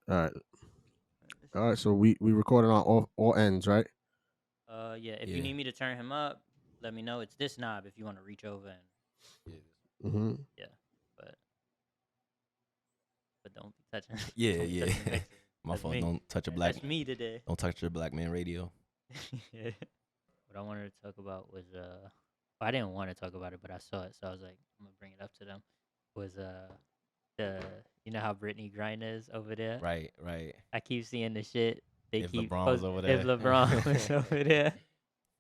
All right. All right. So we recording on all ends, right? Yeah. If you Yeah. need me to turn him up, let me know. It's this knob if you want to reach over and Yeah. Mm-hmm. yeah. But don't be touching. Yeah. Don't be Yeah. touching the mixer. My That's fault. me. Don't touch a black. That's me today. Don't touch your black man radio. Yeah. What I wanted to talk about was I didn't want to talk about it, but I saw it, so I was like, I'm gonna bring it up to them. Was the you know how Brittney Griner is over there? Right. Right. I keep seeing the shit. They If keep LeBron was post over if there. LeBron was over there.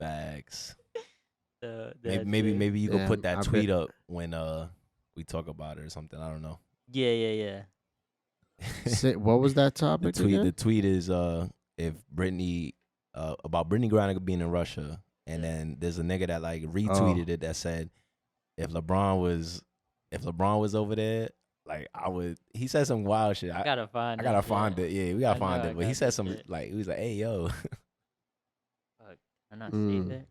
Facts. Maybe That maybe shit. maybe you could put Damn. that I bet. tweet up when we talk about it or something. I don't know. Yeah. What was that the topic tweet again? the tweet is if Brittney about Brittney Griner being in Russia, and Yeah. then there's a nigga that like Oh. retweeted it that said if LeBron was over there, like I would. He said some wild shit. I gotta I find gotta that find shit. it. Yeah, we I gotta know find I it. But he got said that some shit. like he was like, "Hey yo." Fuck. Can I save Mm. it?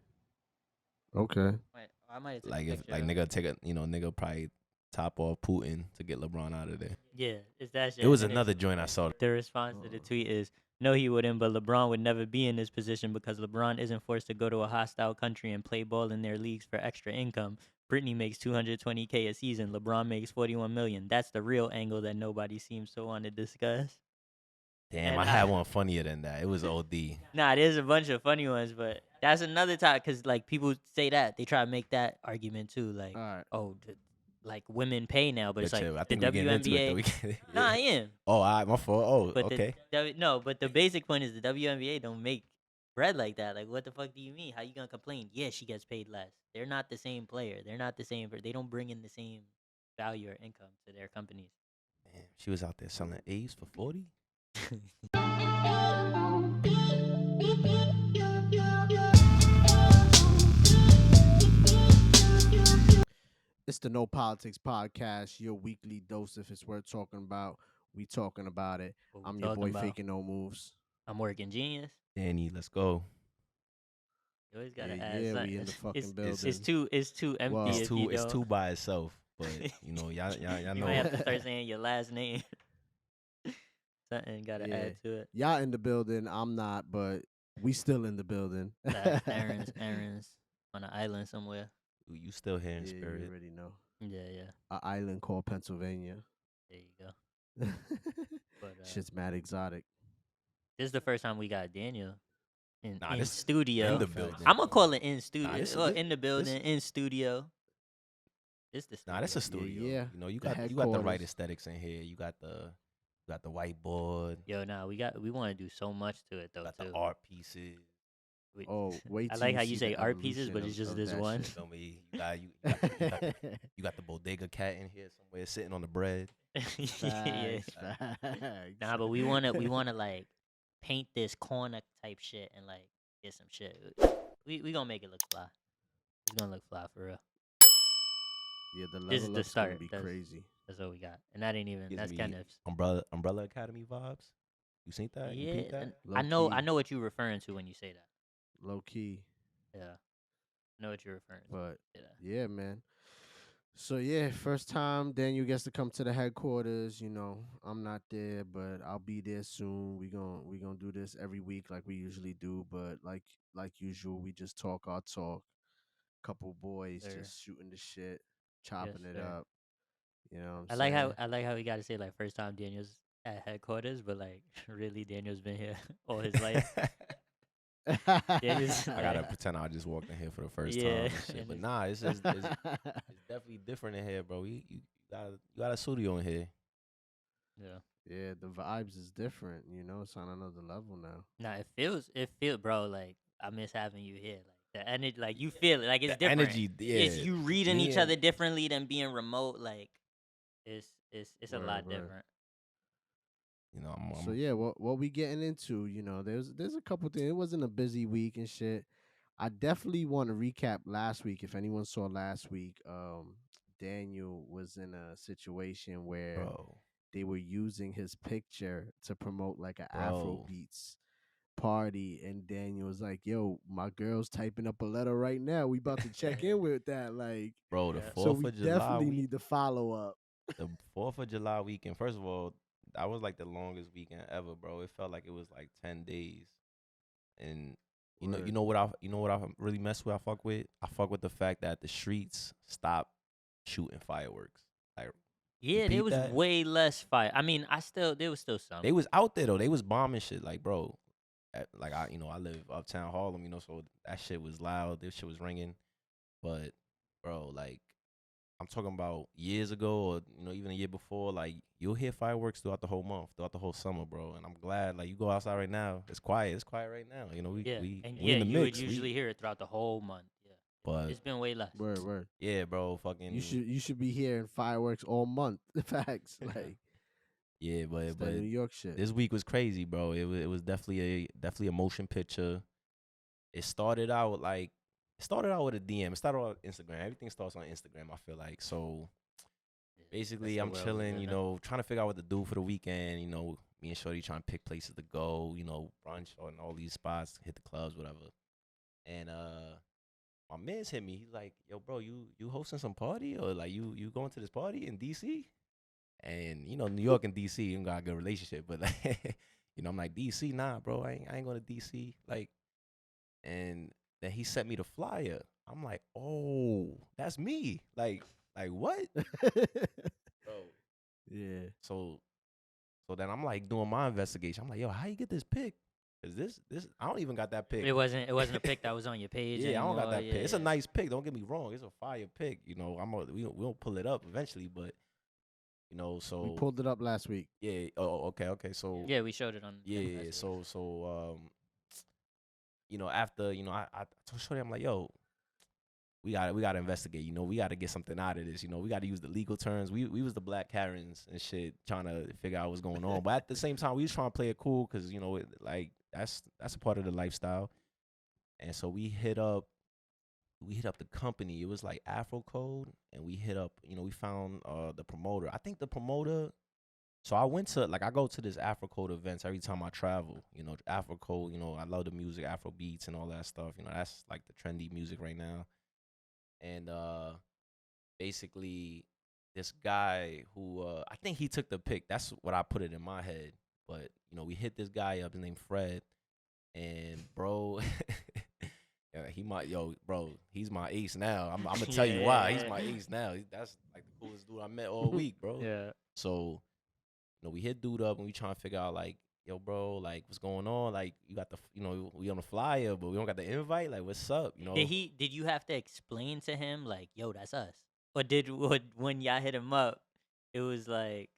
Okay. Wait, I might have took a Like if picture. like nigga take a nigga probably top off Putin to get LeBron out of there. Yeah, it's that shit. It was And then another joint I saw. the response to the tweet is, no, he wouldn't, but LeBron would never be in this position because LeBron isn't forced to go to a hostile country and play ball in their leagues for extra income. Brittany makes 220K a season. LeBron makes 41 million. That's the real angle that nobody seems to want to discuss. Damn, And I had one funnier than that. It was OD. nah, there's a bunch of funny ones, but that's another time because like people say that they try to make that argument too, like, All right. oh, like women pay now, but But it's like chill, I the think we getting into it though. WNBA. We get, Nah, yeah. I am. Oh, all right, my fault. Oh, But okay. no, but the basic point is the WNBA don't make bread like that. Like, what the fuck do you mean? How you gonna complain? Yeah, she gets paid less. They're not the same player. They're not the same. They don't bring in the same value or income to their companies. Damn, she was out there selling A's for 40. It's the No Politics Podcast, your weekly dose. If it's worth talking about, we talking about it. What we I'm your talking boy, about? Faking No Moves. I'm working genius. Danny, let's go. You always gotta Yeah, add yeah, something. we in the fucking It's building. it's too empty. Well, if you It's don't. two by itself, but you know, y'all You know. might have to start saying your last name. Something gotta Yeah. add to it. Y'all in the building. I'm not, but we still in the building. Aaron's on an island somewhere. You still here in Yeah, spirit. you already know. Yeah. An island called Pennsylvania. There you go. But Shit's mad exotic. this is the first time we got Daniel in This studio. in the building. I'm gonna call it in studio. this- Well, this- in the building, in studio. This the studio. Nah, that's a studio. yeah. You know, you The got the right headquarters. aesthetics in here. You got the whiteboard. Yo, nah, we want to do so much to it You though. got too. the art pieces. We- Oh, wait! I till like how see you the say art pieces, but evolution it's just of this that one. shit. Feel me? You got the bodega cat in here somewhere sitting on the bread. yeah. Facts, facts. Nah, but we wanna like paint this corner type shit and like get some shit. We gonna make it look fly. It's gonna look fly for real. Yeah, the This is level the up's gonna start. be That's- crazy. That's what we got, and that ain't even. Gives That's me kind of. Umbrella Academy vibes. You seen that? You peeped Yeah, that? Low I know. key. I know what you're referring to when you say that. Low key, Yeah, I know what you're referring to. but Yeah. yeah, man. So yeah, first time Daniel gets to come to the headquarters. You know, I'm not there, but I'll be there soon. We gonna do this every week like we usually do. But like usual, we just talk our talk. Couple boys Sir. just shooting the shit, chopping it sir. up. You know what I I'm like saying? how we gotta say like first time Daniel's at headquarters, but like really Daniel's been here all his life. Daniel's I gotta pretend I just walked in here for the first time. Yeah, And shit. and But it's- nah, it's definitely different in here, bro. You got a studio in here. Yeah. Yeah, the vibes is different. You know, it's on another level now. Nah, it feels, bro. Like I miss having you here. Like the energy, like you feel it. Like it's The different. energy, yeah. It's you reading Me each and- other differently than being remote. Like it's a Word, lot word. different. You know, I'm So yeah, what we getting into? You know, there's a couple things. It wasn't a busy week and shit. I definitely want to recap last week. If anyone saw last week, Daniel was in a situation where bro. they were using his picture to promote like an Afro Bro. beats party, and Daniel was like, "Yo, my girl's typing up a letter right now. We about to check in with that." Like, Bro, the Yeah. 4th so we of July definitely week, need to follow up. the 4th of July weekend. First of all, that was like the longest weekend ever, bro. It felt like it was like 10 days, and Word. you know what I really mess with. I fuck with the fact that the streets stopped shooting fireworks. Like, you Yeah, there peep was that? way less fire. I mean, there was still some. They was out there though. They was bombing shit. Like, bro, like I live uptown Harlem, so that shit was loud. This shit was ringing. But, bro, like, I'm talking about years ago, or even a year before. Like, you'll hear fireworks throughout the whole month, throughout the whole summer, bro. And I'm glad. Like, you go outside right now, it's quiet. It's quiet right now. We Yeah, we and we in the you would mix. usually hear it throughout the whole month. Yeah, But it's been way less. Word. yeah, bro, You fucking should be hearing fireworks all month. Facts. Like yeah, it's but that New York shit. this week was crazy, bro. It was definitely a motion picture. It started out with a DM. It started out on Instagram. Everything starts on Instagram, I feel like. So Yeah, basically, that's the I'm world we chilling, live in. trying to figure out what to do for the weekend. Me and Shorty trying to pick places to go, brunch on all these spots, hit the clubs, whatever. And my man's hit me. He's like, "Yo, bro, you hosting some party, or like you going to this party in DC?" And New York and DC, you got a good relationship, but like, I'm like, DC, nah, bro, I ain't going to DC. Like, and then he sent me the flyer. I'm like, oh, that's me. Like what, bro? Yeah. So then I'm like doing my investigation. I'm like, yo, how you get this pic? Cause this I don't even got that pic. It wasn't a pic that was on your page Yeah, I don't got anymore. that pic. It's a Yeah. nice pic. Don't get me wrong. It's a fire pic. We'll pull it up eventually, but We so pulled it up last week. yeah. Oh, okay. So Yeah, we showed it on. yeah. After I told Shorty, I'm like, yo, we gotta investigate. We gotta get something out of this. We gotta use the legal terms. We was the black Karens and shit, trying to figure out what's going on. But at the same time, we was trying to play it cool because like that's a part of the lifestyle. And so we hit up the company. It was like Afro Code, and we hit up. We found the promoter. I think the promoter. So I go to this Afro Code events every time I travel. Afro Code. I love the music, Afro beats, and all that stuff. That's like the trendy music right now. And basically, this guy who I think he took the pic. That's what I put it in my head. But we hit this guy up named Fred, and bro, bro, he's my ace now. I'm gonna tell you why he's my ace now. That's like the coolest dude I met all week, bro. Yeah. So we hit dude up and we trying to figure out like, yo, bro, like what's going on? Like you got we on the flyer, but we don't got the invite. Like what's up? Did you have to explain to him like, yo, that's us? Or when y'all hit him up, it was like,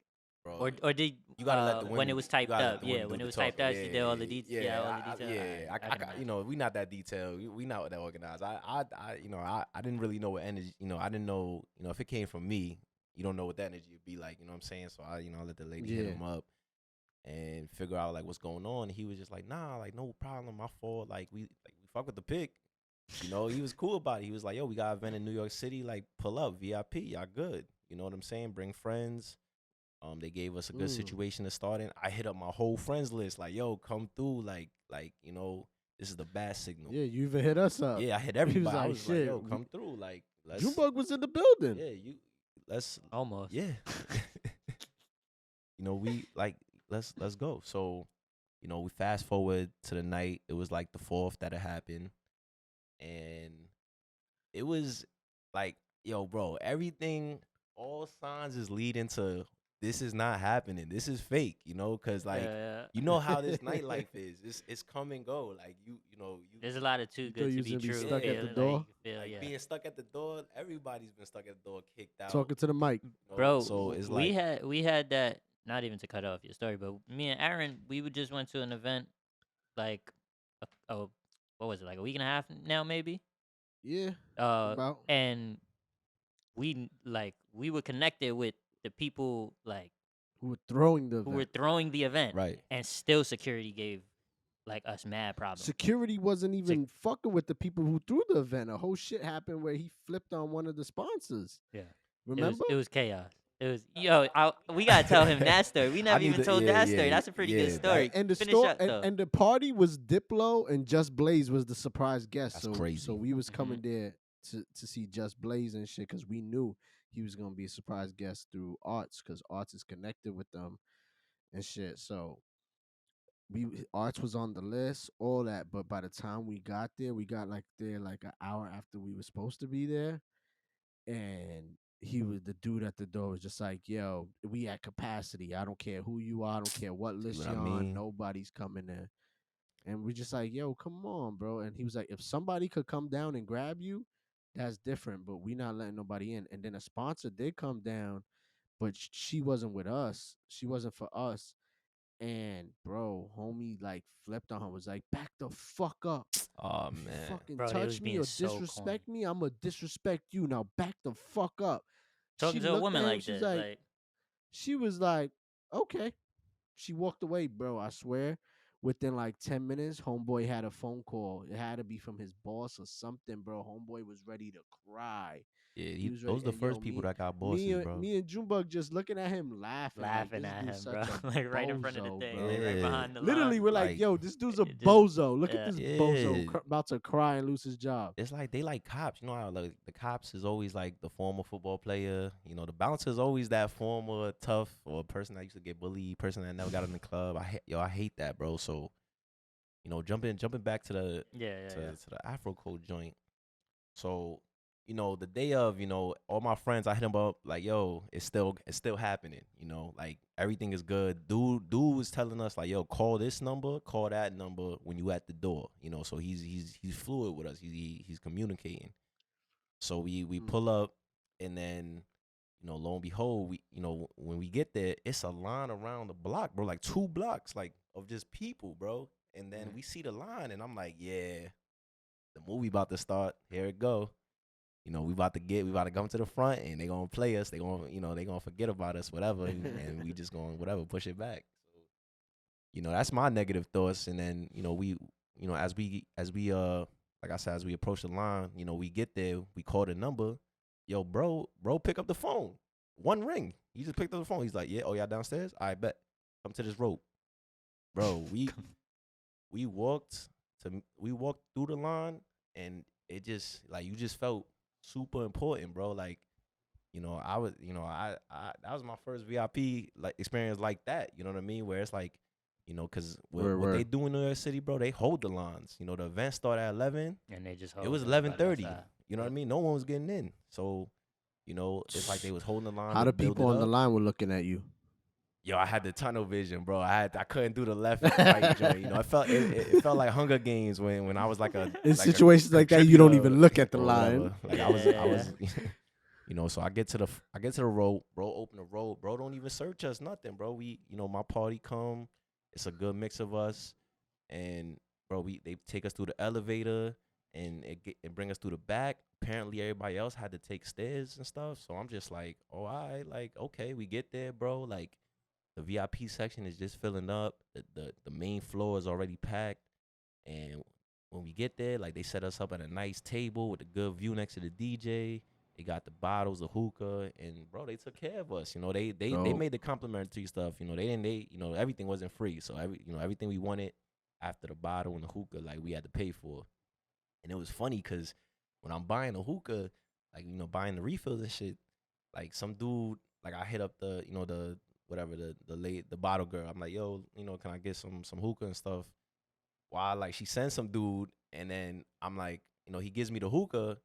bro. or did You gotta let the when women. it was You typed gotta let up? the Yeah, women when do it the was typed talking. up, she did all the details. Yeah, all the details. We not that detailed. We not that organized. I didn't really know what energy. I didn't know. If it came from me, you don't know what that energy would be like. You know what I'm saying? So I let the lady hit him up and figure out like what's going on. And he was just like, nah, like no problem, my fault. Like we fuck with the pic. He was cool about it. He was like, yo, we got an event in New York City. Like pull up VIP. Y'all good. You know what I'm saying? Bring friends. They gave us a good situation to start in. I hit up my whole friends list, like, yo, come through, like, this is the bad signal. Yeah, you even hit us up. Yeah, I hit He everybody. was I like, was like, shit. yo, come through, like, let's. Junebug was in the building. Yeah, let's Almost. Yeah. We like let's go. So, we fast forward to the night. It was like the 4th that it happened, and it was like, yo, bro, everything, all signs is leading to this is not happening. This is fake, because like Yeah. you know how this nightlife is. It's come and go. Like you There's a lot of too You good thought to you be was gonna be true. stuck at the door? Like, you feel, like yeah. being stuck at the door. Everybody's been stuck at the door, kicked out. Talking to the mic. Bro, So it's we like had that. Not even to cut off your story, but me and Aaron, we would just went to an event like, what was it, like a week and a half now, maybe? Yeah. About. And we were connected with the people like Who were throwing the who were event. throwing the event, right. and still security gave like us mad problems. Security wasn't even fucking with the people who threw the event. A whole shit happened where he flipped on one of the sponsors. Yeah, Remember? it was chaos. It was we gotta tell him that story. We never even told that story. That's a pretty good story. And the Finish store up, though. and the party was Diplo and Just Blaze was the surprise guest. That's so crazy. So we was coming there to see Just Blaze and shit because we knew he was gonna be a surprise guest through ARTZ because ARTZ is connected with them. and shit. So Arts was on the list, all that. But by the time we got there, we got like there like an hour after we were supposed to be there, and he was the dude at the door was just like, "Yo, we at capacity. I don't care who you are. I don't care what See list what I you're on. mean? Nobody's coming in." And we just like, "Yo, come on, bro." And he was like, "If somebody could come down and grab you, that's different. But we not letting nobody in." And then a sponsor did come down, but she wasn't with us. She wasn't for us. And bro, homie like flipped on her, was like, "Back the fuck up. Oh If you man. fucking Bro, they was touch me being or so corny. disrespect me, I'ma disrespect you. Now back the fuck up." She Talking to a looked woman at him, like that, like, she was like, "Okay." She walked away, bro. I swear. Within like 10 minutes, homeboy had a phone call. It had to be from his boss or something, bro. Homeboy was ready to cry. Yeah, He was ready. those the And yo, first people that got bosses, bro. me and Junebug just looking at him laughing like laughing this at dude's him, bro. such a Like right in front of the bozo, thing, bro. like right Yeah, behind the Literally, line. we're like, like yo, this dude's a It just, bozo. Look at yeah. this bozo yeah. about to cry and lose his job. It's like they like cops. You know how like the cops is always like the former football player. You know, the bouncer is always that former tough or person that used to get bullied, person that never got in the club. I hate that, bro. So, you know, jumping back to the Yeah. to the Afro code joint. So, you know, the day of, you know, all my friends, I hit them up like, yo, it's still happening. You know, like everything is good. Dude was telling us like, yo, call this number, call that number when you at the door. You know, so he's fluid with us. He's communicating. So we Mm. pull up, and then, you know, lo and behold, we, you know, when we get there, it's a line around the block, bro, like 2 blocks, like of just people, bro. And then we see the line, and I'm like, yeah, the movie about to start. Here it go. You know, we about to come to the front, and they gonna play us. They gonna, you know, they gonna forget about us, whatever, and we just gonna whatever push it back. So, you know, that's my negative thoughts. And then, you know, as we like I said, as we approach the line, you know, we get there, we call the number. Yo, bro, pick up the phone. One ring. He just picked up the phone. He's like, yeah, oh, y'all downstairs? I bet. Come to this rope. Bro, we walked through the line, and it just like you just felt super important, bro. Like, you know, I that was my first VIP like experience like that. You know what I mean? Where it's like, you know, because what they do in New York City, bro, they hold the lines. You know, the event started at 11. And they just It was 11:30. You know what I mean? No one was getting in. So, you know, it's like they was holding the line. How to the build people it on the up. line were looking at you? Yo, I had the tunnel vision, bro. I couldn't do the left and right joint. You know, it felt like Hunger Games when I was like a In like a situations like that, you don't contributor even look at the or line. whatever. Like I was you know, so I get to the road, bro, open the road, bro, don't even search us, nothing, bro. We, you know, my party come, it's a good mix of us, and bro, they take us through the elevator, and it bring us through the back. Apparently everybody else had to take stairs and stuff, so I'm just like, oh, all right, like, okay, we get there, bro, like the VIP section is just filling up, the main floor is already packed, and when we get there, like they set us up at a nice table with a good view next to the DJ. They got the bottles of hookah, and bro, they took care of us. You know, they Dope. made the complimentary stuff. You know, you know, everything wasn't free. So everything we wanted after the bottle and the hookah, like we had to pay for. And it was funny because when I'm buying the hookah, like, you know, buying the refills and shit, like some dude, like I hit up the, you know, the whatever the bottle girl. I'm like, yo, you know, can I get some hookah and stuff? While like she sends some dude, and then I'm like, you know, he gives me the hookah,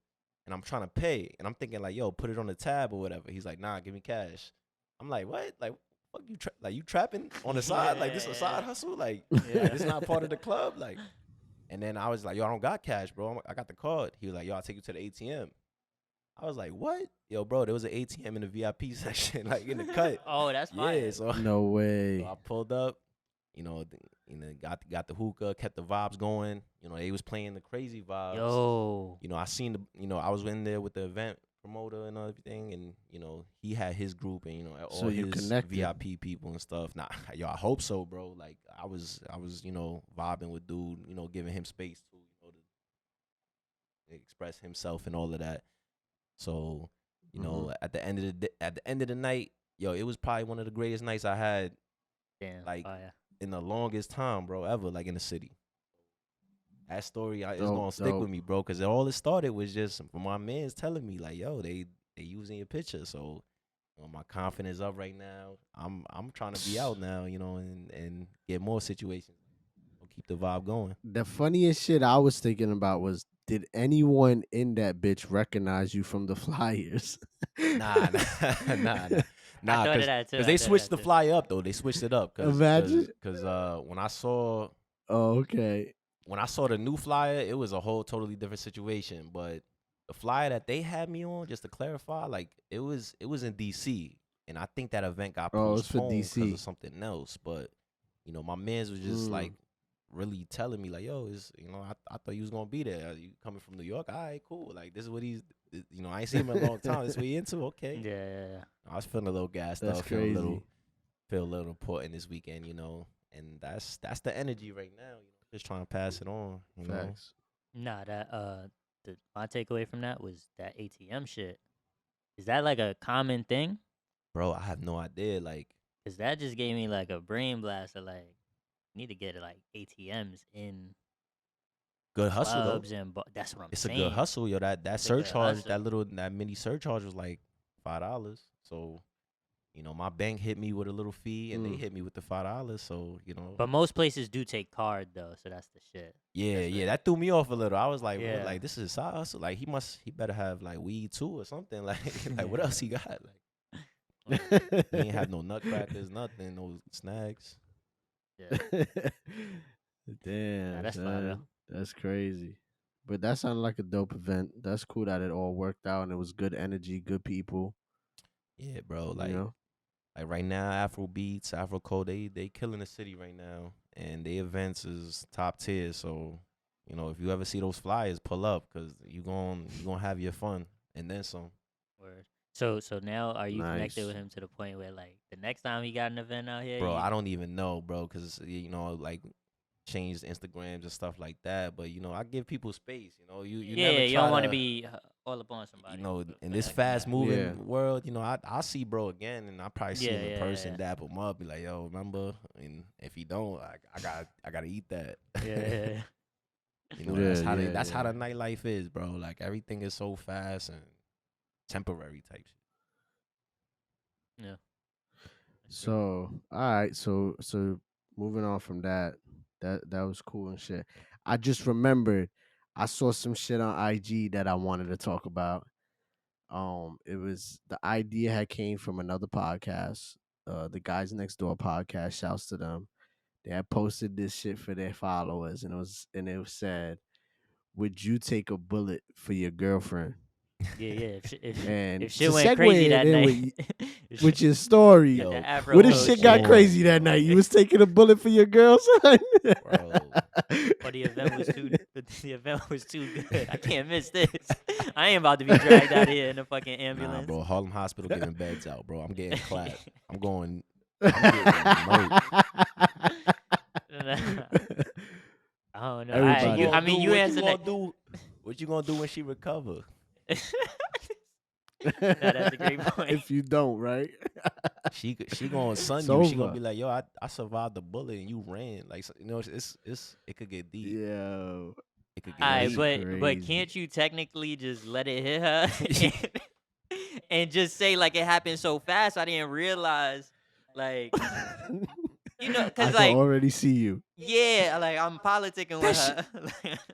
and I'm trying to pay, and I'm thinking like, yo, put it on the tab or whatever. He's like, nah, give me cash. I'm like, what? Like, fuck you, like you trapping on the side? Like this a side hustle? Like, like this not part of the club? Like, and then I was like, yo, I don't got cash, bro. I got the card. He was like, yo, I'll take you to the ATM. I was like, what? Yo, bro, there was an ATM in the VIP section, like in the cut. Oh, that's fire. Yeah, so No way. so I pulled up, you know, got the hookah, kept the vibes going. You know, they was playing the crazy vibes. Yo. You know, I was in there with the event promoter and everything, and you know, he had his group and you know all So you his connected. VIP people and stuff. Nah, yo, I hope so, bro. Like I was, you know, vibing with dude, you know, giving him space to, you know, to express himself and all of that. So, you know, at the end of the night, yo, it was probably one of the greatest nights I had. Damn, Like fire. in the longest time, bro, ever, like in the city. That story is Dope, gonna stick dope. with me, bro, because all it started was just from my man's telling me, like, yo, they using your picture. So, My confidence up right now. I'm trying to be out now, and get more situations. Keep the vibe going. The funniest shit I was thinking about was, did anyone in that bitch recognize you from the flyers? Nah, nah, nah, nah, I nah. thought of Cause, that too. cause I they thought of switched that the too. fly up though. They switched it up. Imagine. When I saw Oh, okay. the new flyer, it was a whole totally different situation. But the flyer that they had me on, just to clarify, like it was in DC, and I think that event got Oh, it's for postponed because of DC. something else. But my man's was just like really telling me like, yo, I thought you was gonna be there. You coming from New York? All right, cool. Like this is what he's, I ain't seen him in a long time. This is what he into. Okay. Yeah. I was feeling a little gassed That's up, feeling a crazy. little important this weekend, and that's the energy right now. Just trying to pass it on, Facts. Nah, that my takeaway from that was that ATM shit. Is that like a common thing? Bro, I have no idea. Like, Cause that just gave me like a brain blast of like, need to get like ATMs in good hustle though. clubs and that's what I'm It's saying. a good hustle, yo. That It's a good surcharge, hustle. that mini surcharge was like $5. So, my bank hit me with a little fee, and they hit me with the $5. So, But most places do take card though, so that's the shit. yeah, that threw me off a little. I was like, Yeah. what? Like this is a side hustle. Like he better have like weed too or something. Like, like what else he got? Like, he ain't have no nutcrackers, nothing, no snacks. Yeah. Damn, Nah, that's fire, son. bro. That's crazy. But that sounded like a dope event. That's cool that it all worked out and it was good energy, good people. Yeah, bro. You know? Like right now, Afro beats, Afroco, they killing the city right now, and the events is top tier. So, if you ever see those flyers, pull up because you gonna have your fun and then some. Word. So now are you connected with Nice. him to the point where like the next time he got an event out here, Bro, I don't even know, bro, because like changed Instagrams and stuff like that. But I give people space. You yeah, never you try don't want to to. be all up on somebody. In for this that, fast moving Yeah. world, I'll see bro again, and I probably see him in Yeah. person, dap him up, be like, yo, remember? And if he don't, I gotta eat that. Yeah. That's how the nightlife is, bro. Like everything is so fast and temporary type shit. Yeah. So, all right. So moving on from that, that was cool and shit. I just remembered I saw some shit on IG that I wanted to talk about. It was, the idea had came from another podcast, the Guys Next Door podcast. Shouts to them. They had posted this shit for their followers, and it was said, "Would you take a bullet for your girlfriend?" Yeah. And If to shit went segue crazy it that in night, with your story, got Yo, the Afro what if coat shit got shit. crazy that night? You was taking a bullet for your girl, son? Bro. Or the event was too good. I can't miss this. I ain't about to be dragged out here in a fucking Nah, ambulance. bro. Harlem Hospital giving beds out, bro. I'm getting clapped. I'm getting murked. I don't know. Everybody. You answer that. What you gonna do when she recover? That's a great point. If you don't, right? She gonna sun It's you. She gonna over. be like, yo, I survived the bullet and you ran. Like, it could get deep. Yo. It could get Alright, deep. but can't you technically just let it hit her and just say like it happened so fast I didn't realize, like, I cause can like, already see you. yeah, like I'm politicking with her.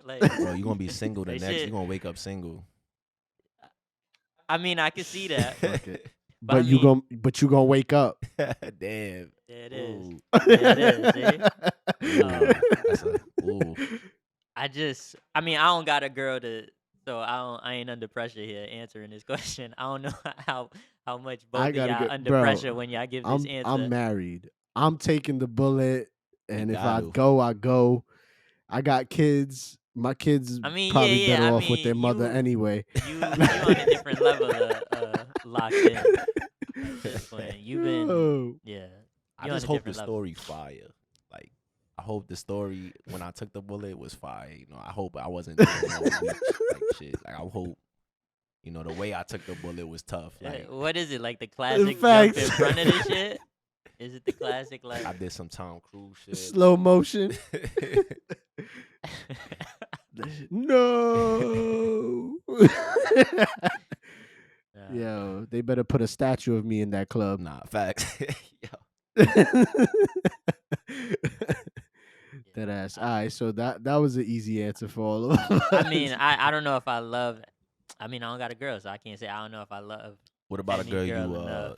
like, Bro, you gonna be single the That next. shit- You gonna wake up single. I mean, I can see that. Fuck it. But I But you mean- gonna wake up. Damn. There it is. Ooh. There it is. See? Ooh. I mean, I don't got a girl so I ain't under pressure here answering this question. I don't know how much both I of gotta y'all get, under bro, pressure when y'all give this answer. I'm married. I'm taking the bullet, and if I gotta. go, I go. I got kids. My kids I mean, probably yeah. better I off with their mean, mother anyway. You on a different level of locked in at this point. You've been, Yo. yeah. I You on just a hope the different level. story fire. Like, I hope the story when I took the bullet was fire. I hope I wasn't doing no weak, like shit. Like, I hope the way I took the bullet was tough. Like, What is it, like the classic jump Facts. in front of this shit? Is it the classic like? I did some Tom Cruise shit. Slow motion. No. Yo, they better put a statue of me in that club. Nah, facts. That ass. All right, so that was an easy answer for all of us. I mean, I don't know if I love. I mean, I don't got a girl, so I can't say I don't know if I love What about a any girl girl you enough.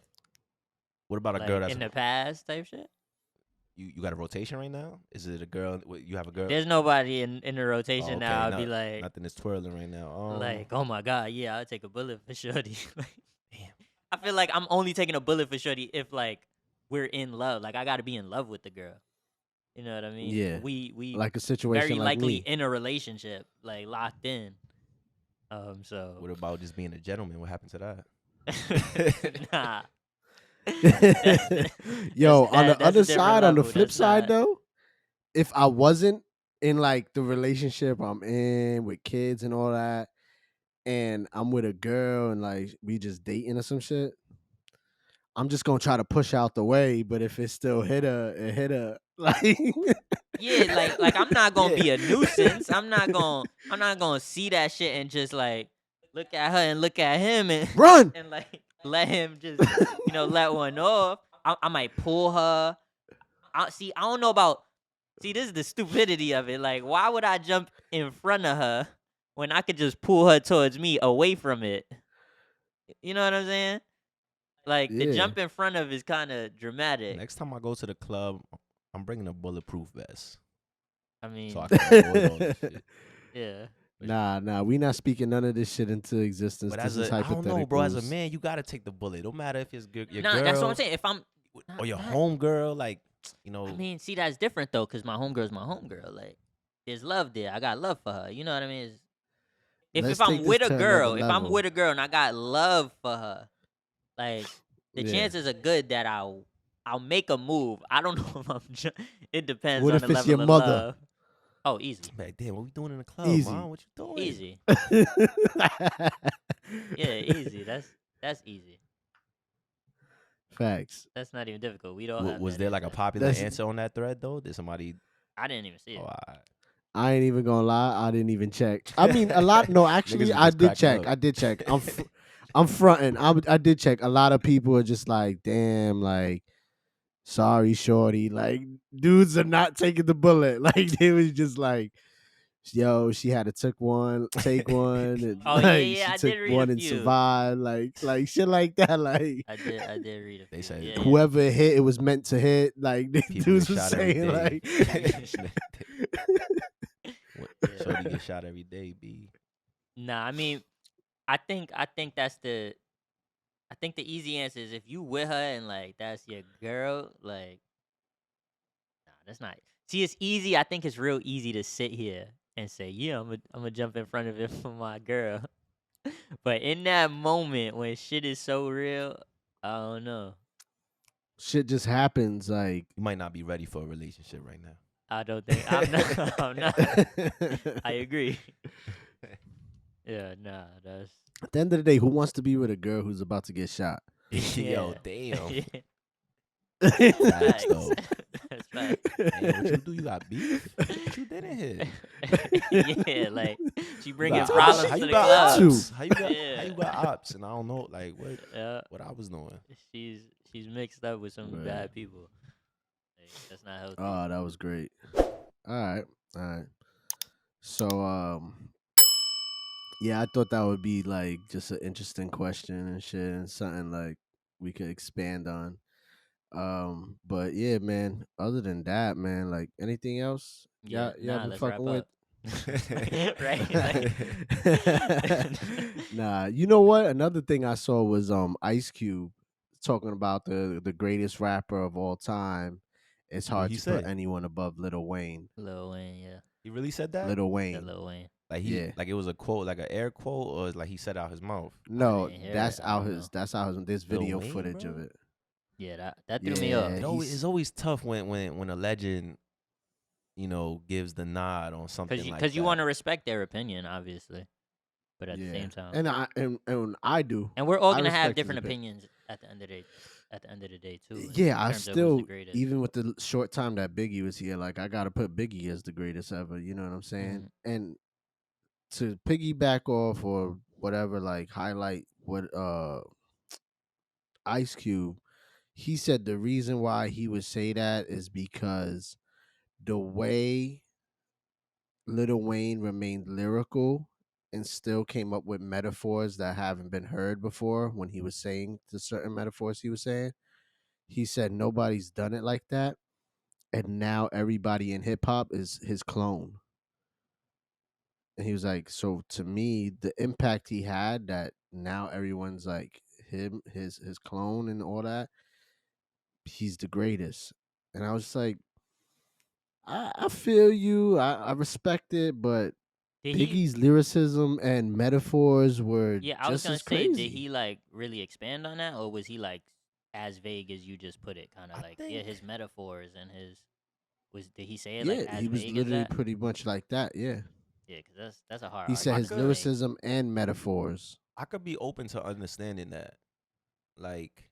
What about a Like girl that's in the past type shit. you got a rotation right now? Is it a girl? You have a girl? There's nobody in the Oh, rotation now. I'd be no- like, nothing is twirling right now. like, oh my god, yeah, I'll take a bullet for shorty. Damn. I feel like I'm only taking a bullet for shorty if like we're in love. Like I gotta be in love with the girl. You know what I mean? Yeah. We Like a situation very like likely me. in a relationship, like locked in. So What about just being a gentleman? What happened to that? nah. Yo, on the that's a other different side, on the level. flip That's side not- though, if I wasn't in like the relationship I'm in with kids and all that, and I'm with a girl and like we just dating or some shit, I'm just gonna try to push out the way. But if it still hit her, it hit her. Like Yeah, like I'm not gonna Yeah. be a nuisance. I'm not gonna see that shit and just like look at her and look at him and run. and like let him just let one off. I might pull her. I don't know about. See, this is the stupidity of it. Like, why would I jump in front of her when I could just pull her towards me away from it? You know what I'm saying? Like the Yeah. jump in front of is kind of dramatic. Next time I go to the club, I'm bringing a bulletproof vest I mean, so I can avoid all this shit. yeah. Nah, we not speaking none of this shit into existence. But This as is a, I don't know, bro. As a hypotheticals. man, you gotta take the bullet. Don't matter if it's your Nah, girl that's what I'm saying. If I'm or your not- home girl, like I mean, see, that's different though, cause my homegirl's my homegirl. Like, there's love there. I got love for her. You know what I mean? Let's If I'm take with this a to another girl, if I'm level. with a girl and I got love for her, like the Yeah. chances are good that I'll make a move. I don't know if I'm. It depends What on if the it's level your of mother? love. Oh, easy, like, damn, what we doing in the club, Easy. Mom? What you doing? easy. Yeah, easy. That's easy. Facts. That's not even difficult. We don't have Was that there like a answer. popular That's- answer on that thread though? Did somebody? I didn't even see it. Oh, alright. I ain't even gonna lie. I didn't even check. I mean, a lot. No, actually, Niggas was I just did cracking check. up. I did check. I'm fronting. I did check. A lot of people are just like, damn, like, sorry, shorty. Like, dudes are not taking the bullet. Like, they was just like, yo, she had to take one, and Oh, like, yeah, she I took did read a one and few. survived. Like shit like that. Like, I did read a few. They said yeah, whoever hit, it was meant to hit. Like, the People dudes get was shot every saying, day. like, Yeah. Shorty get shot every day, B. Nah, I mean, I think that's the. I think the easy answer is if you with her and like that's your girl, like, nah, that's not. See, it's easy. I think it's real easy to sit here and say, yeah, I'm gonna jump in front of it for my girl. But in that moment when shit is so real, I don't know. shit just happens. Like, You might not be ready for a relationship right now. I don't think I'm not. I'm not. I agree. Yeah, nah, that's. at the end of the day, who wants to be with a girl who's about to get shot? Yo, Yeah. damn. Yeah. Facts, Facts. though. That's facts. Damn, what you do? You got beef? What you did in here? Yeah, like she You bringing got problems ops. How to you the got club. ops? How you got? How Yeah. you got ops? And I don't know, like Yeah, what I was doing. she's mixed up with some Right. bad people. Like, that's not healthy. Oh, that was great. All right. So, yeah, I thought that would be like just an interesting question and shit, and something like we could expand on. But yeah, man. Other than that, man, like anything else? Yeah, y'all nah, been let's fucking wrap with? up. Right? Nah, you know what? Another thing I saw was Ice Cube talking about the greatest rapper of all time. It's What'd hard he to put say? anyone above Lil Wayne. Lil Wayne, yeah. He really said that? Lil Yeah, Wayne. Lil Wayne. Like Yeah. like it was a quote, like an air quote, or it's like he said out his mouth. No, didn't hear that's it. I out don't his. know. That's out his. There's Lil video Wayne, footage of bro? it. Yeah, that threw me Yeah, off. It's always tough when a legend, gives the nod on something like that. Because you want to respect their opinion, obviously, but at the Yeah. same time, And I do. and we're all I gonna have respect his different opinion. opinions at the end of the day. At the end of the day, too. in Yeah, I terms of who's the still, greatest. even with the short time that Biggie was here, like I gotta put Biggie as the greatest ever. You know what I'm saying? Mm-hmm. And to piggyback off or whatever, like highlight what Ice Cube, he said the reason why he would say that is because the way Lil Wayne remained lyrical and still came up with metaphors that haven't been heard before when he was saying the certain metaphors he was saying. He said nobody's done it like that, and now everybody in hip hop is his clone. And he was like, so to me, the impact he had that now everyone's like him, his clone and all that, he's the greatest. And I was just like, I feel you. I respect it, but Did he? Biggie's lyricism and metaphors were Yeah, I was just gonna as say, did crazy. he like really expand on that, or was he like as vague as you just put it? Kind of I like, yeah, think his metaphors and his was. Did he say it like Yeah, as he was vague as literally that? pretty much like that. Yeah. Yeah, because that's a hard He said I argument his to could make. lyricism and metaphors. I could be open to understanding that. Like,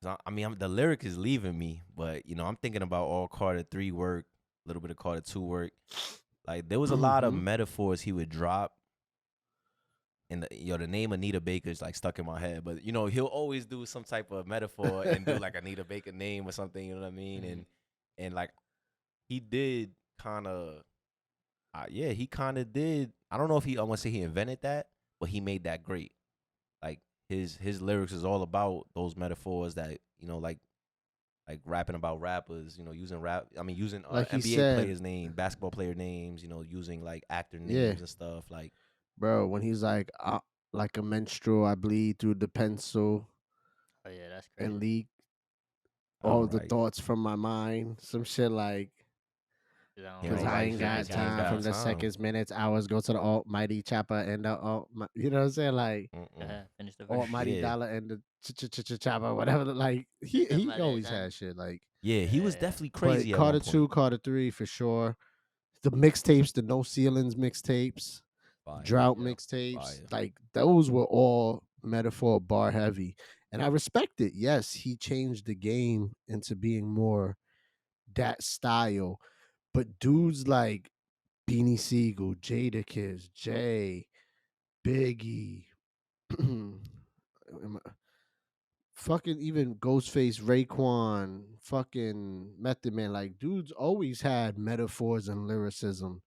'cause I mean, the lyric is leaving me, but you know, I'm thinking about all Carter 3 work, a little bit of Carter 2 work. Like, there was a lot of Hmm. metaphors he would drop, and the name Anita Baker is like stuck in my head. But you know, he'll always do some type of metaphor and do like Anita Baker name or something. You know what I mean? Mhm. And like he did kind of, yeah, he kind of did. I don't know if I want to say he invented that, but he made that great. Like his lyrics is all about those metaphors that like rapping about rappers, using using Like he NBA said, players' name, basketball player names, using like actor yeah, names and stuff. Like, bro, when he's like a menstrual, I bleed through the pencil Oh yeah, that's and crazy. leak all all the right, thoughts from my mind. Some shit like, 'Cause I he don't cause don't write I no write ain't got hits, he ain't paragraphs time got from though. the time. seconds, minutes, hours. Go to the almighty chopper and you know what I'm saying? Like Mm-mm. Finish the verse. almighty Yeah, dollar and the chopper, whatever. Like he Somebody always done. had shit like. yeah, he was Yeah. definitely But crazy at one Carter point. 2, Carter 3 for sure. The mixtapes, the No Ceilings mixtapes, Fire, Drought Yep. mixtapes, fire. like those were all metaphor bar heavy. And I respect it. Yes, he changed the game into being more that style. But dudes like Beanie Siegel, Jadakiss, Jay, Biggie, fucking even Ghostface, Raekwon, fucking Method Man, like dudes always had metaphors and lyricism,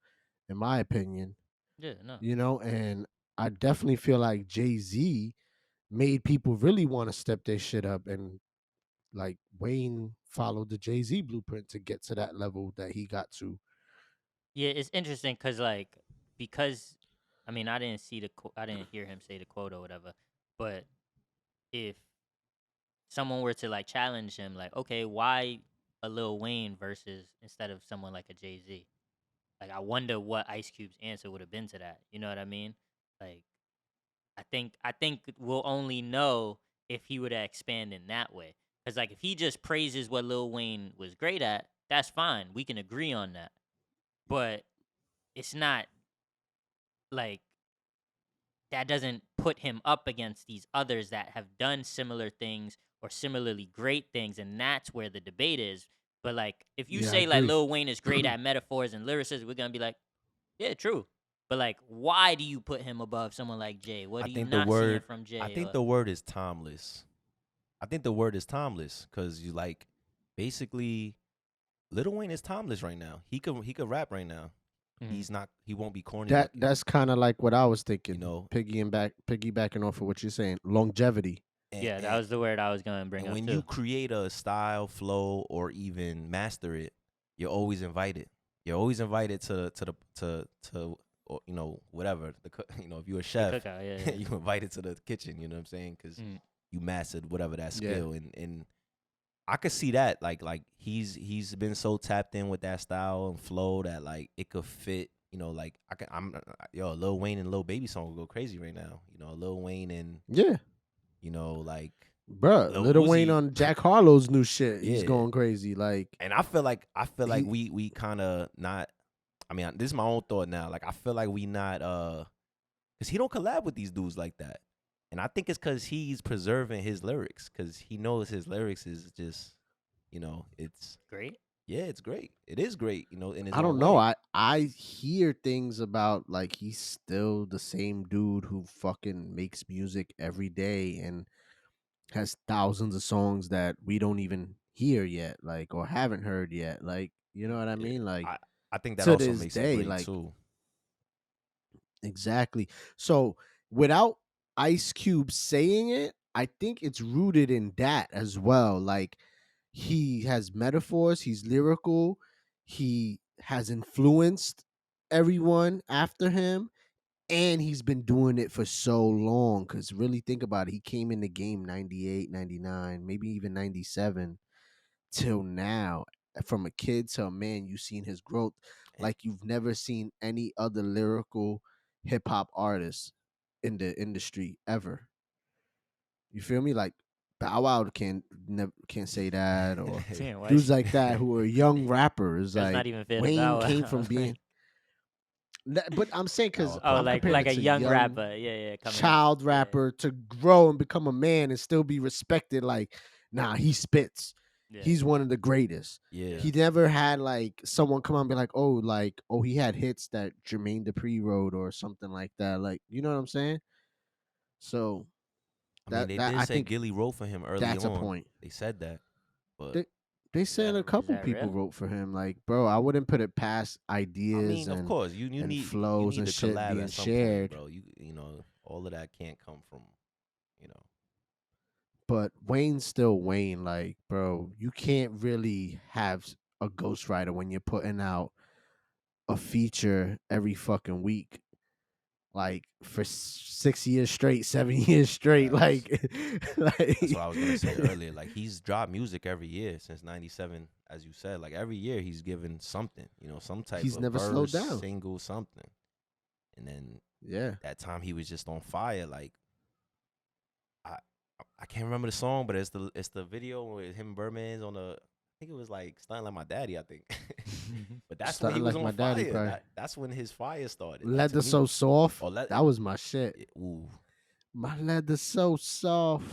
in my opinion. Yeah. No. And I definitely feel like Jay-Z made people really want to step their shit up, and like Wayne followed the Jay-Z blueprint to get to that level that he got to. Yeah, it's interesting because I mean I didn't see I didn't hear him say the quote or whatever, but if someone were to like challenge him, like, okay, why a Lil Wayne versus instead of someone like a Jay Z? Like, I wonder what Ice Cube's answer would have been to that. You know what I mean? Like, I think we'll only know if he would expand in that way. Cause like if he just praises what Lil Wayne was great at, that's fine. We can agree on that. But it's not like that doesn't put him up against these others that have done similar things or similarly great things, and that's where the debate is. But like, if you Yeah, I say like agree. Lil Wayne is great at metaphors and lyricism, we're gonna be like, yeah, true. But like, why do you put him above someone like Jay? What I are you think the not seeing word, from I Jay? think Or the word is timeless. I think the word is timeless because you like basically Lil Wayne is timeless right now. He could rap right now. Mhm. He won't be corny That looking. that's kind of like what I was You thinking. know, Piggybacking off of what you're saying, longevity. and, yeah, that and was the word I was gonna bring and up when too. you create a style, flow, or even master it, you're always invited. You're always invited to or, whatever if you're a The chef, cookout, yeah, you invited to the kitchen. You know what I'm saying? Because yeah. Mm. you mastered whatever that Yeah. skill, and I could see that like he's been so tapped in with that style and flow that like it could fit. Like Lil Wayne and Lil Baby song will go crazy right now. Lil Wayne and Yeah. like Bruh, Lil Little Wayne Uzi. on Jack Harlow's new shit. He's Yeah. going crazy. Like And I feel like he we kind of not. I mean, this is my own thought now. Like I feel like we not because he don't collab with these dudes like that, and I think it's because he's preserving his lyrics because he knows his lyrics is just it's Great. Yeah, it's great. It is great, you know, in his I own don't know. way. I hear things about like he's still the same dude who fucking makes music every day and has thousands of songs that we don't even hear yet, like or haven't heard yet. Like, you know what I Yeah. mean? Like I think that to also this makes it day, great like too. exactly. So without Ice Cube saying it, I think it's rooted in that as well. Like he has metaphors, he's lyrical, he has influenced everyone after him, and he's been doing it for so long. Because really think about it, he came in the game 98, 99, maybe even 97 till now. From a kid to a man, you've seen his growth And like you've never seen any other lyrical hip hop artist in the industry ever. You feel me? Like Bow Wow can't say that, or Damn, why dudes she? like that who are young rappers. That's Like not even fair to Wayne Bow came Wow. from being, but I'm saying Bow because Wow Oh, I'm cold. comparing like it a to young young rapper. Yeah, yeah, coming up. child Yeah. rapper to grow and become a man and still be respected. Like, nah, he spits. Yeah. He's one of the greatest. Yeah. He never had like someone come out and be like, oh, he had hits that Jermaine Dupri wrote or something like that. Like, you know what I'm saying? So I mean, they that did I say think Gilly wrote for him early that's a on. point. They said that, but They Is that said a is couple that people real? wrote for him. Like, bro, I wouldn't put it past I ideas mean, of course, you and need you flows need and to shit collab being at some point, shared. bro. You know, all of that can't come from, you know. But Wayne's still Wayne. Like, bro, you can't really have a ghostwriter when you're putting out a feature every fucking week. Like for 6 years straight, 7 years straight. Facts. Like, That's what I was gonna say like earlier. Like he's dropped music every year since '97, as you said. Like every year he's given something, you know, some type he's of never slowed verse, down. single, something. And then Yeah. that time he was just on fire. Like I I can't remember the song, but it's the video with him and Birdman's on the. I think it was like Stunting Like My Daddy. I think, but that's when he Starting was like on my daddy, fire. probably. That's when his fire started. Like to Leather me, so soft. or let That was my shit. ooh, My leather so soft.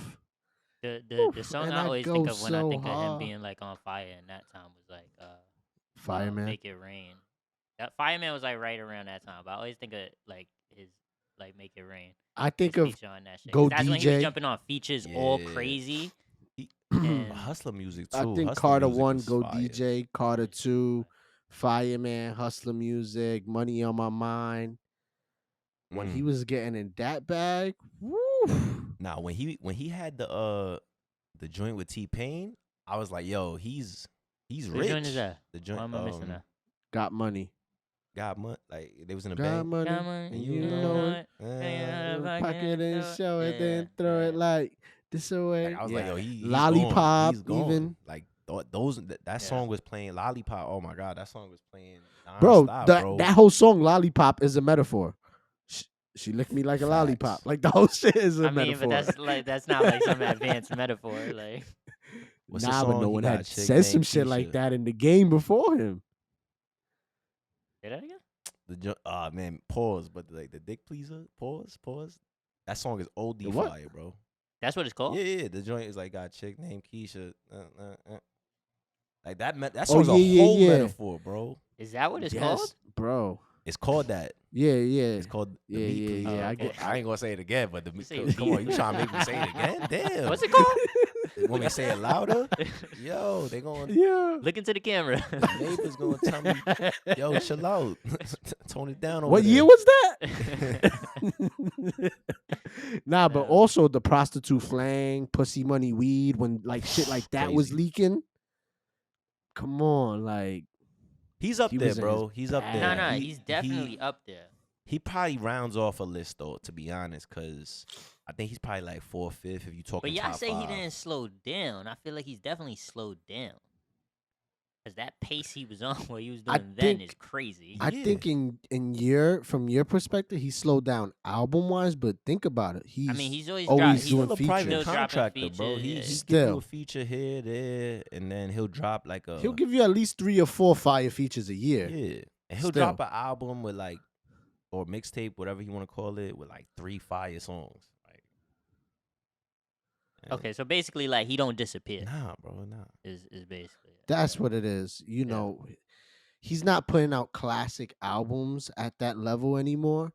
The Oof, song and I I always think go of when I so think of him hard. being like on fire in that time was like Fireman. Make It Rain. That Fireman was like right around that time, but I always think of like his like Make It Rain. I His think of feature on that shit. Cause Go that's when he was DJ. jumping on features all yeah. crazy. He, And hustler music I too. think Hustler Carter music 1, was Go fire. DJ, Carter that shit was 2, Fireman, Hustler Music, Money on My Mind. When he Mm. was getting in that bag, woo. Now when he had the joint with T Pain, I was like, yo, he's Which joint is rich. that? The Why joint am I missing that? Got money. got money. Like they was in a Got bank. money. Come on, And And you you know know it. it. it. Hanging out of Pocket pocket, and show it. show it, Yeah, then throw yeah. it like this Like away. I was like, Yeah. yo, he's gone. Lollipop, He's gone. even. Like those that Yeah. song was playing Lollipop. Oh my god, that song was playing Bro, nonstop, that bro. that whole song Lollipop is a metaphor. She licked me like a lollipop. Facts. Like the whole shit is a I mean, but metaphor. that's not like some advanced metaphor. Like, What's the Nah, but song? no He one got a had chick said some named shit like Keisha. that in the game before him. say that again? Man, pause. But like the dick pleaser, pause. That song is The OD what? fire, bro. That's what it's called. Yeah. The joint is like got a chick named Keisha. Like that Oh song's a yeah, whole yeah, yeah. metaphor, bro. Is that what it's called? Yes, bro. It's called that. Yeah, yeah. It's called the Yeah, meat yeah, pleaser. yeah. Oh, I okay. get. I ain't gonna say it again, but You say come on, beat. you trying to make me say it again? Damn. What's it called? You want me to say it louder? Yo, they going Yeah. to Look into the camera. the neighbors gonna tell me, yo, chill out, tone it down over What there. year was that? Nah, but No. also the prostitute flang, pussy money weed, when like shit like that was Crazy. leaking. Come on, like He's up he there, was in his bro. He's up bag. there. No, He- he's definitely up there. He probably rounds off a list though, to be honest, because I think he's probably like 4th, 5th if you talking But y'all top say 5. he didn't slow down. I feel like he's definitely slowed down. Cause that pace he was on, what he was I doing then think- is crazy. I Yeah. think from your perspective, he slowed down album wise, but think about it. He's he's always always he's doing Still a features. private Still dropping contractor, bro. features, He yeah. give you Still. a feature here, there, and then he'll drop like a He'll give you at least 3 or 4 fire features a year. yeah, and he'll Still. drop an album with like or mixtape, whatever you want to call it, with like 3 fire songs. Like, and- Okay, so basically, like he don't disappear. nah, bro, nah. Is basically it. That's what it is. You Yeah. know, he's not putting out classic albums at that level anymore,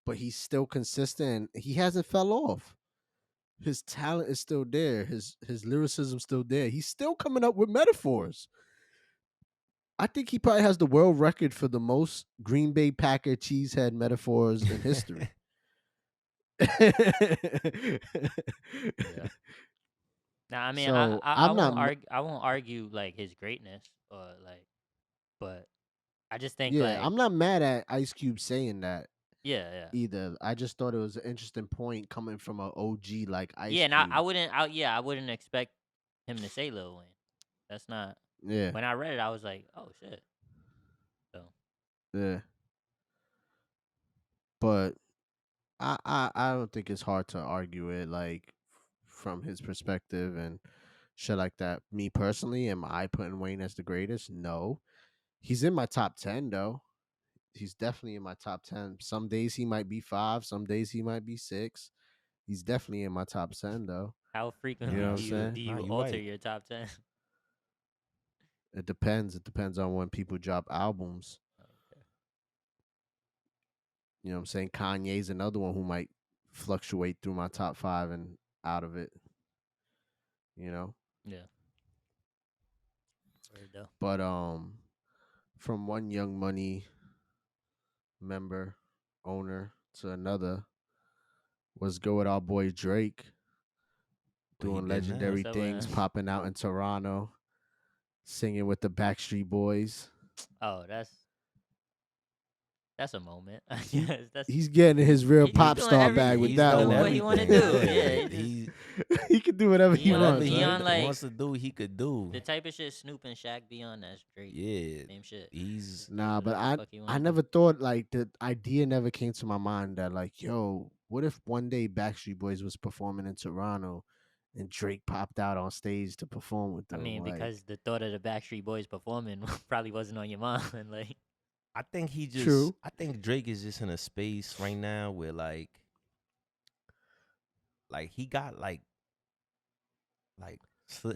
but he's still consistent. He hasn't fell off. His talent is still there. His lyricism still there. He's still coming up with metaphors. I think he probably has the world record for the most Green Bay Packer cheesehead metaphors in history. Yeah. Now, I mean, So I'm not. I won't argue like his greatness or like, but I just think Yeah, like, I'm not mad at Ice Cube saying that yeah, yeah, either. I just thought it was an interesting point coming from an OG like yeah. Ice And Cube. I wouldn't expect him to say Lil Wayne. That's not. Yeah, When I read it, I was like, oh shit. So yeah. But I don't think it's hard to argue it like from his perspective and shit like that. Me personally, am I putting Wayne as the greatest? No. He's in my top 10 though. He's definitely in my top 10. Some days he might be 5, some days he might be 6. He's definitely in my top 10 though. how You know frequently what Nah, I'm saying? do nah, you you alter right. your top 10? It depends. It depends on when people drop albums. Okay. You know what I'm saying? Kanye's another one who might fluctuate through my top 5 and out of it, you know? Yeah. Word though. But from one Young Money member, owner to another, was go with our boy Drake Where he doing been at? legendary What's up with things, him? popping out in Toronto, singing with the Backstreet Boys. Oh, that's a moment. I He guess that's he's getting his real he's pop doing star every bag with He's that done doing what one. he want to everything. do. Yeah, Yeah, he just He can do whatever he on whatever wants, he he right? on like wants to do, he could do. the type of shit Snoop and Shaq be on. That's Drake. Yeah, Same shit. he's Just do Nah, but whatever the fuck he I want to do. never thought like the idea never came to my mind that like, yo, what if one day Backstreet Boys was performing in Toronto and Drake popped out on stage to perform with I them? mean, Like, because the thought of the Backstreet Boys performing probably wasn't on your mind. Like, true. I think Drake is just in a space right now where like he got like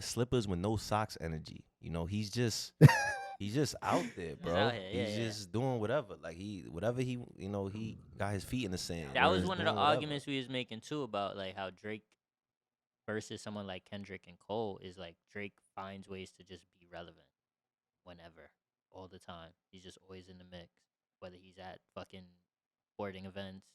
slippers with no socks energy. You know, he's just out there, he's out bro. here. Yeah, He's yeah. just doing whatever. Like whatever he, you know, he got his feet in the sand. That He's was just one of the doing whatever. arguments we was making too about like how Drake versus someone like Kendrick and Cole is like Drake finds ways to just be relevant whenever, all the time. He's just always in the mix, whether he's at fucking sporting events,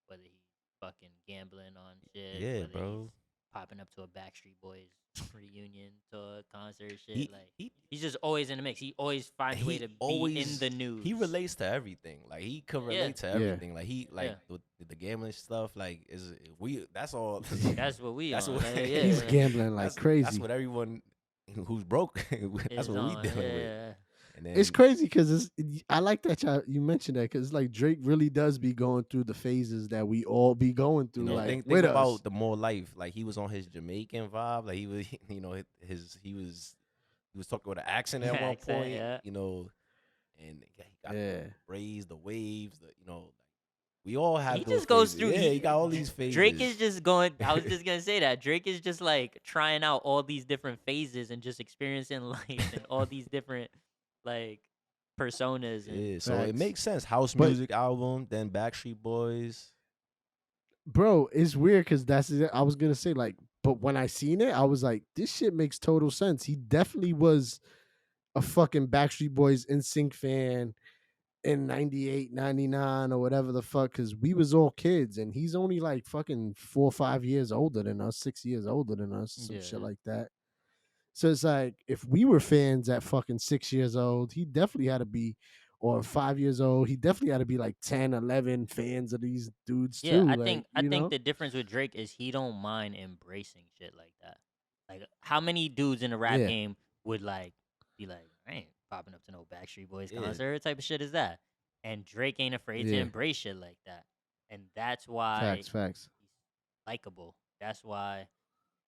whether he's fucking gambling on shit, Yeah, whether he's bro. popping up to a Backstreet Boys reunion tour, concert, shit. He Like he he's just always in the mix. He always finds a way he to be in always the news. he relates to everything. Like he could Yeah, relate to Yeah. everything. Like he yeah. like the gambling stuff. Like is we. That's all. That's what we That's on. what Like, He's yeah, gambling like that's crazy. what everyone who's broke. That's is what we on. dealing with. Yeah. And It's then crazy because I like that you mentioned that because like Drake really does be going through the phases that we all be going you through, know, like think with about us. the more life. Like he was on his Jamaican vibe. Like he was, you know, he was talking with an accent at one Accent, point. yeah. You know, and he got Yeah. the braids, the waves. You know, we all have He those just goes phases. through. Yeah, he got all these phases. Drake is just going. I was just gonna say that Drake is just like trying out all these different phases and just experiencing life and all these different like personas and Yeah, so it Facts. makes sense. House But music album, then Backstreet Boys. bro, it's weird because that's it. I was gonna say like, but when I seen it, I was like, this shit makes total sense. He definitely was a fucking Backstreet Boys NSYNC fan in 98, 99, or whatever the fuck, because we was all kids and he's only like fucking 4 or 5 years older than us, 6 years older than us, some shit yeah. like that. So it's like if we were fans at fucking 6 years old, he definitely had to be, or 5 years old, he definitely had to be like 10, 11 fans of these dudes Yeah, too. I Like, think I think the difference with Drake is he don't mind embracing shit like that. Like how many dudes in the rap Yeah, game would like be like, I ain't popping up to no Backstreet Boys Yeah, concert. What type of shit is that? And Drake ain't afraid to yeah. embrace shit like that. And that's why Facts, facts. he's likable. That's why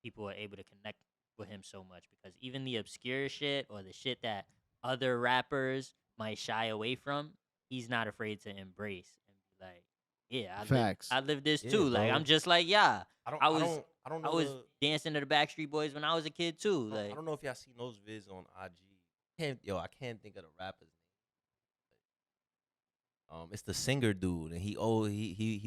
people are able to connect with him so much because even the obscure shit or the shit that other rappers might shy away from, he's not afraid to embrace and be like, yeah, Facts. I live this yeah, too. Like bro. I'm just like, yeah. I don't I know was dancing to the Backstreet Boys when I was a kid too. I Like don't know if y'all seen those vids on IG. can't think of the rapper's name. It's the singer dude, and he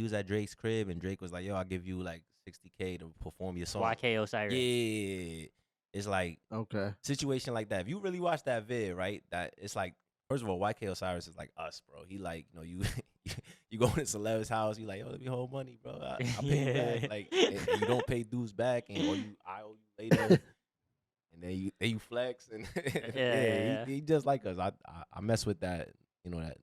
was at Drake's crib, and Drake was like, "Yo, I'll give you like 60K to perform your song." YK Osiris. Yeah, it's like Okay. situation like that. If you really watch that vid, right, that it's like, first of all, YK Osiris is like us, bro. He like, you you go to Celeb's house, you like, yo, let me hold money, bro. I'll pay you back. Like, and you don't pay dues back, and I owe you later. And then you flex, and he just like us. I mess with that,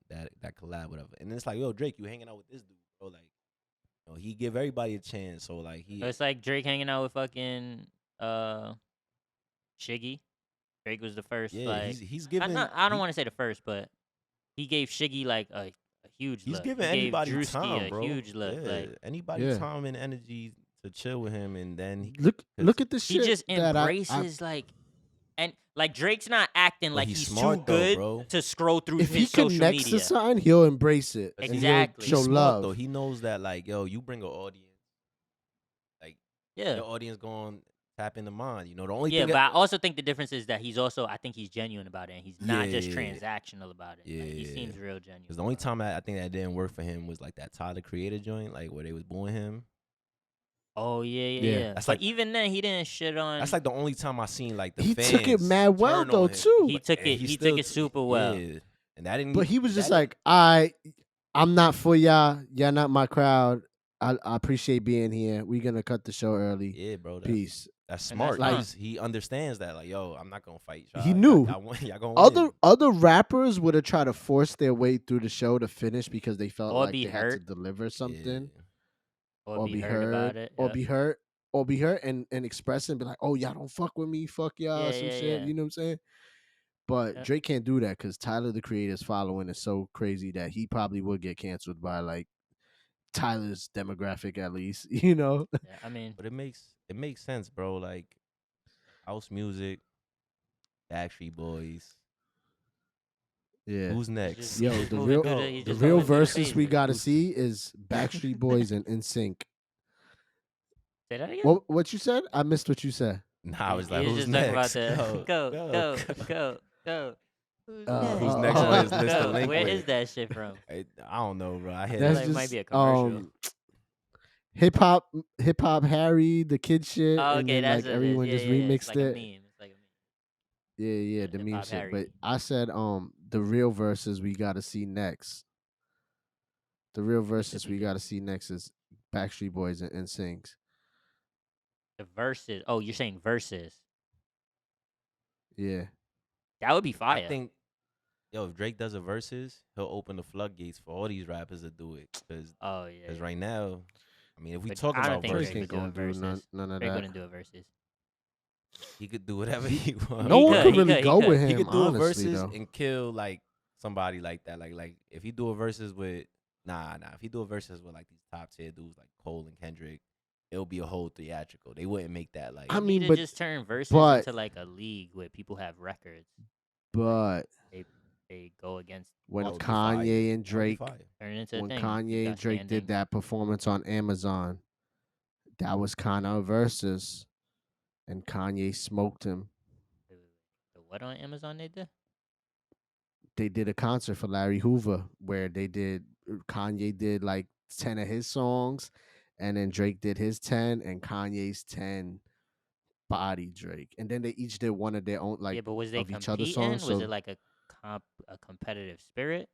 that collab, whatever. And it's like, yo, Drake, you hanging out with this dude, bro. Like, he give everybody a chance. So like It's like Drake hanging out with fucking Shiggy. Drake was the first. yeah, like he's giving. I don't want to say the first, but he gave Shiggy like a huge He's look. giving He gave anybody Drewski time, a bro. huge look. Yeah, Like anybody time and energy to chill with him, and then Look at the shit. he just that embraces and like Drake's not acting But like he's he's smart too though, good bro. to scroll through if he his social connects media. to something, he'll embrace it. and he'll Exactly. show He's smart love. though. He knows that, like, yo, you bring an audience, like Yeah. your audience going tap into mine. The only Yeah, thing. but I also think the difference is that I think he's genuine about it, and he's not just Yeah. transactional about it. Like, he Yeah. seems real genuine. Because the only time I think that didn't work for him was like that Tyler Creator joint, like where they was booing him. Oh Yeah. yeah. That's But like- even then, he didn't shit on. That's like the only time I seen like the He fans took it mad well turn though on him. too. he took And it. He still took it super well. Yeah. And that didn't. But he was just that like, I'm not for y'all. Y'all not my crowd. I appreciate being here. We're gonna cut the show early. Yeah, bro. Peace. That's And that's smart. fine. He understands that. Like, yo, I'm not gonna fight y'all. He knew. Y'all gonna Other rappers would have tried to force their way through the show to finish because they felt Or like be they had to hurt. deliver win. something, Or be heard about it. or Yep. be hurt, and express and be like, oh, y'all don't fuck with me, fuck y'all, Yeah, some yeah, shit. yeah. You know what I'm saying? But Yep. Drake can't do that because Tyler the Creator's following is so crazy that he probably would get canceled by like Tyler's demographic at least. Yeah, I mean, But it makes sense, bro. Like house music, Backstreet Boys. Yeah. Who's he's next? just- Yo, he's just the moving real through he's the just real moving through the verses we phases. gotta see is Backstreet Boys and NSYNC. Say that again. What you said? I missed what you said. Nah, I was He like, was who's just talking next? about the go. Who's next on his list to link Where with? is that shit from? I don't know, bro. I hear That's That's that. like, just might be a commercial. hip hop Harry, the kid shit, Oh, and okay, then that's like what it is. everyone Yeah, just yeah, yeah. remixed It's like it. a meme. It's like a meme. Yeah, the meme Hip-hop shit. Harry. But I said the real verses we gotta see next. The real verses we gotta see next is Backstreet Boys and NSYNC. The verses. Oh, you're saying verses. Yeah. That would be fire. I think, if Drake does a verses, he'll open the floodgates for all these rappers to do it. Because Oh yeah. right now, I mean, if we But talking I don't about think Drake verses, Drake ain't would do gonna a do verses. none of Drake that. wouldn't do a verses. he could do whatever he wants. No He one could, could he really could, he go could. with He him, could do a honestly, verses though. and kill like somebody like that. Like if he do a verses with if he do a verses with like these top tier dudes like Cole and Kendrick, it'll be a whole theatrical. They wouldn't make that like. I I mean, mean, to but- just turn verses but- into like a league where people have records. But They go against when that would be fire. Kanye and That would be Drake fire. turn it into a when thing. Kanye You and got Drake standing. did that performance on Amazon, that was kind of versus, and Kanye smoked him. The what on Amazon they did? They did a concert for Larry Hoover where Kanye did like 10 of his songs, and then Drake did his 10, and Kanye's 10 body Drake, and then they each did one of their own like yeah, but was they of each other's competing? songs. Was So it like a competitive spirit?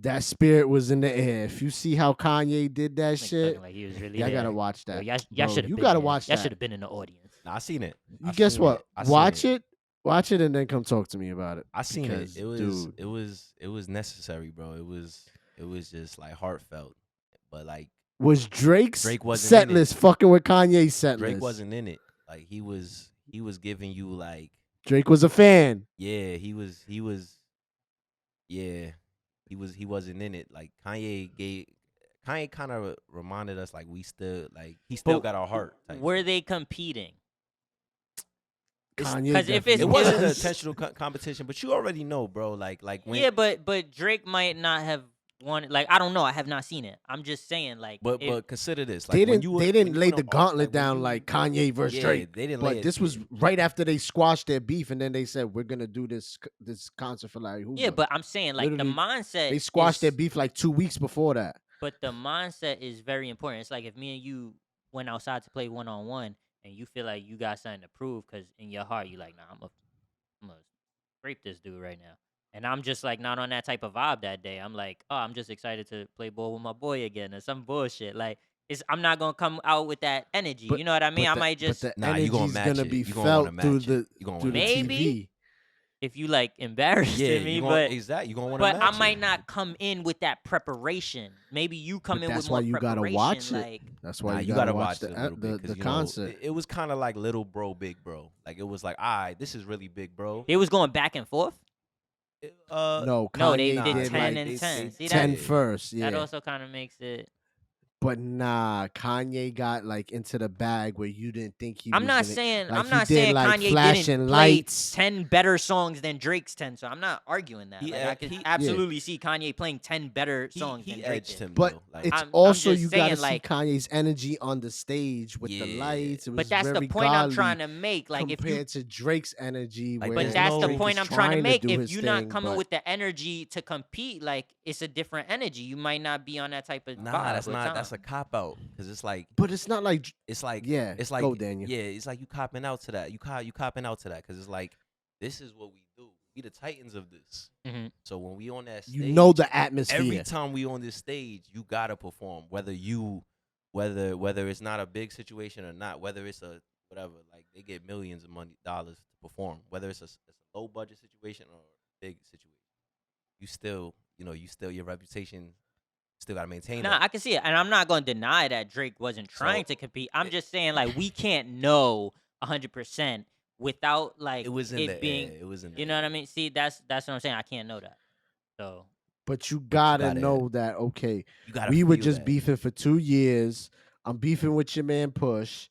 that spirit was in the air. If you see how Kanye did that Like, shit, talking like he was really y'all there. gotta watch Yo, that. y'all Bro, should have. you gotta watch Y'all that. should have been in the audience. Nah, I seen it. You guess what? I seen Watch it, and then come talk to me about it. I seen because, it. dude, It was necessary, bro. It was just like heartfelt, but like was Drake's Drake wasn't set in it. list fucking with Kanye's set Drake list? wasn't in it. Like he was giving you like Drake was a fan. yeah he wasn't in it. Like Kanye kind of reminded us like he still But got our heart. type Were shit. they competing? Kanye 'cause if definitely it's It wasn't an was- intentional competition, but you already know, bro. Like when Yeah, but Drake might not have wanted, like, I don't know. I have not seen it. I'm just saying, like, But consider this. They Like when didn't you were they when didn't you lay in the an gauntlet when down you like Kanye versus yeah, Drake. they didn't lay But it. this was right after they squashed their beef, and then they said we're gonna do this concert for Larry yeah, Hoover. but I'm saying, like, the Literally, mindset they squashed their is, beef like 2 weeks before that. but the mindset is very important. It's like if me and you went outside to play 1-on-1, and you feel like you got something to prove, because in your heart you like, nah, I'm gonna scrape this dude right now. And I'm just like not on that type of vibe that day. I'm like, oh, I'm just excited to play ball with my boy again or some bullshit. Like, I'm not gonna come out with that energy. But You know what I mean? I might but just the Nah, you gonna energy's match gonna it. be You gonna want to felt through match it. the You gonna through want the to match it. maybe TV. if you like embarrassed Yeah, me, you gonna but exactly. You gonna want to but match I it. might not come in with that preparation. Maybe you come But in with that's why more you gotta preparation. watch it. Like, That's why Nah, you you gotta gotta watch watch it a the little bit the because the concert. it was kind of like little bro, big bro. Like it was like, all right, this is really big, bro. they was going back and forth. No, No, they Kanye did did 10 like and 10. See that? 10 first, That yeah. also kind of makes it. But nah, Kanye got like into the bag where you didn't think he I'm was not gonna. saying Like I'm he not did saying like Kanye flashing didn't play lights. 10 better songs than Drake's 10. So I'm not arguing that. He Like, ed- I could he- absolutely see Kanye playing 10 better songs he than Drake edged did. him But though. Like it's I'm also just you gotta saying, see like, Kanye's energy on the stage with the Yeah. lights. It was but that's the very point I'm godly trying to make. Like, if you, compared to Drake's energy, Like, where but there's that's the no- Drake point is I'm trying to make. do If his you're not thing, coming but with the energy to compete, like, it's a different energy. You might not be on that type of nah, vibe that's or not. time. That's a cop out because it's like but it's not like it's like yeah. it's like Go Daniel. yeah, it's like you copping out to that. You copping out to that because it's like this is what we do. We the titans of this. Mhm. So when we on that stage, You know the atmosphere. every time we on this stage, you gotta perform. Whether it's not a big situation or not, whether it's a whatever, like they get millions of dollars to perform. Whether it's a low budget situation or a big situation, you still your reputation still gotta maintain Nah, that. I can see it, and I'm not gonna deny that Drake wasn't trying So, to compete. I'm it- just saying, like, we can't know 100% without like It was in the being. air. It was in the You know what I air. mean? See, that's what I'm saying. I can't know that. So But you But you gotta gotta- know that okay, You gotta. we were feel just that. beefing for 2 years. I'm beefing with your man Push.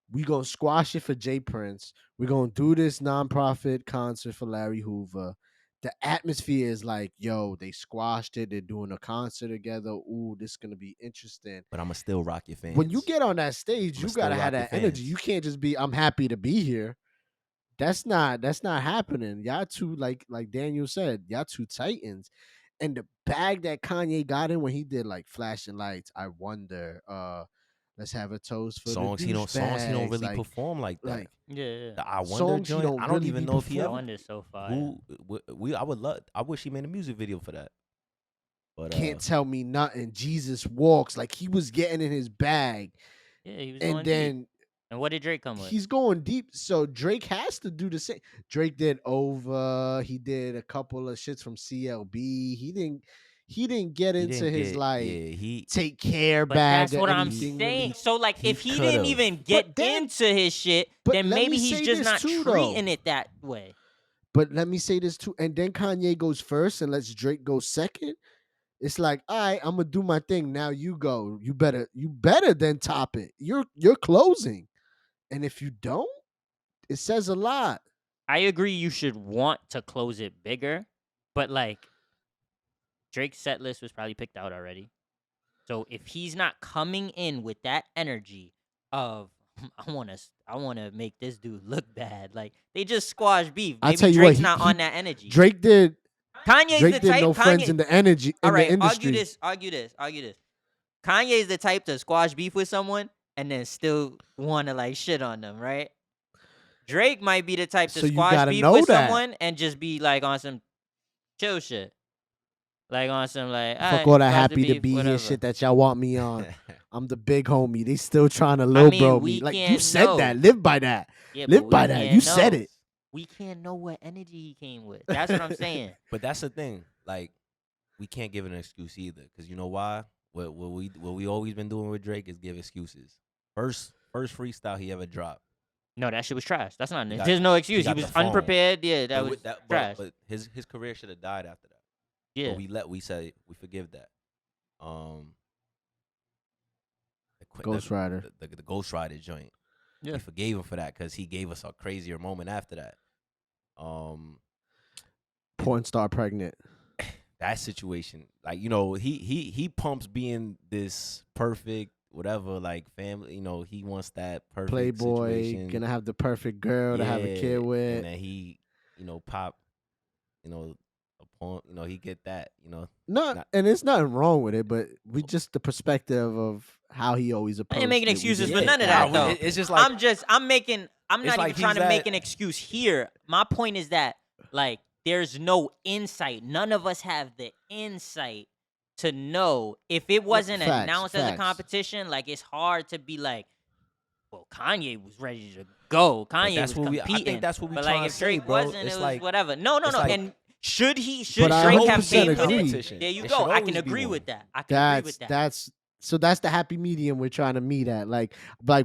We gonna squash it for Jay Prince. We're gonna do this nonprofit concert for Larry Hoover. The atmosphere is like, yo, they squashed it. They're doing a concert together. Ooh, this is gonna be interesting. But I'ma still rock your fans. When you get on that stage, I'ma you still gotta rock have your that energy. fans. You can't just be, I'm happy to be here. That's not happening. Y'all two, like Daniel said, y'all two titans. And the bag that Kanye got in when he did like flashing lights, I wonder, let's have a toast for songs the he don't really like, perform like that. like yeah, The I Wonder songs he joint. don't I don't really even be know if he I ever. performing. wonder so far. I would love. I wish he made a music video for that. But Can't tell me nothing. Jesus walks like he was getting in his bag, Yeah, he was and going then deep. And what did Drake come with? he's going deep. So Drake has to do the same. Drake did Over. He did a couple of shits from CLB. He didn't get he into didn't his get, like yeah, he take care But bag. that's or what I'm anything saying. really. So, like, he if he didn't could've. even But get then- into his shit, but then let maybe me he's say just this not too, though. treating it that way. But let me say this too. And then Kanye goes first and lets Drake go second. It's like, all right, I'm gonna do my thing. Now you go. You better then top it. You're closing. And if you don't, it says a lot. I agree you should want to close it bigger, but like Drake's set list was probably picked out already. So if he's not coming in with that energy of I want to make this dude look bad. Like they just squash beef. I Maybe tell you Drake's what, not on that energy. Drake did Kanye's the type. no friends in the energy All in right, the industry. argue this. Kanye's the type to squash beef with someone and then still want to like shit on them, right? Drake might be the type to So you squash gotta beef know with that. someone and just be like on some chill shit. Like on some like Fuck "Alright, all that squash the happy to beef, be here whatever." shit that y'all want me on. I'm the big homie. They still trying to lowbrow we me. Like you can't said know. that. Live by that. Yeah, Live but by we that. can't You said know. it. We can't know what energy he came with. That's what I'm saying. But that's the thing. Like, we can't give an excuse either, because you know why? What we always been doing with Drake is give excuses. First freestyle he ever dropped. No, that shit was trash. That's not. He got- There's no he excuse. He got was the phone. unprepared. Yeah, that But was with trash. But his career should have died after that. Yeah. But we said we forgive that. Ghost Rider. The Ghost Rider joint. Yeah. We forgave him for that because he gave us a crazier moment after that. Porn star pregnant. that situation. Like, you know, he pumps being this perfect whatever, like family, you know, he wants that perfect Playboy, situation. gonna have the perfect girl to have a kid and with. then he, you know, pop, you know, upon, you know, he get that, you know. Not, and it's nothing wrong with it, but we just the perspective of how he always I approached ain't making it. excuses We for just none of picked that that though. up. It's just like I'm it's not like even trying he's to make that- an excuse here. My point is that like there's no insight. None of us have the insight to know if it wasn't Facts, announced as a facts. competition. Like it's hard to be like, well, Kanye was ready to go. Kanye that's was what competing. I think that's what we but trying like to if say, Drake bro. wasn't, It's it was like whatever. No. it's like- And should But I Drake have 100% came with it? agree. There you It go. should I can always be agree one. with that. I can agree with that. That's the happy medium we're trying to meet at. Like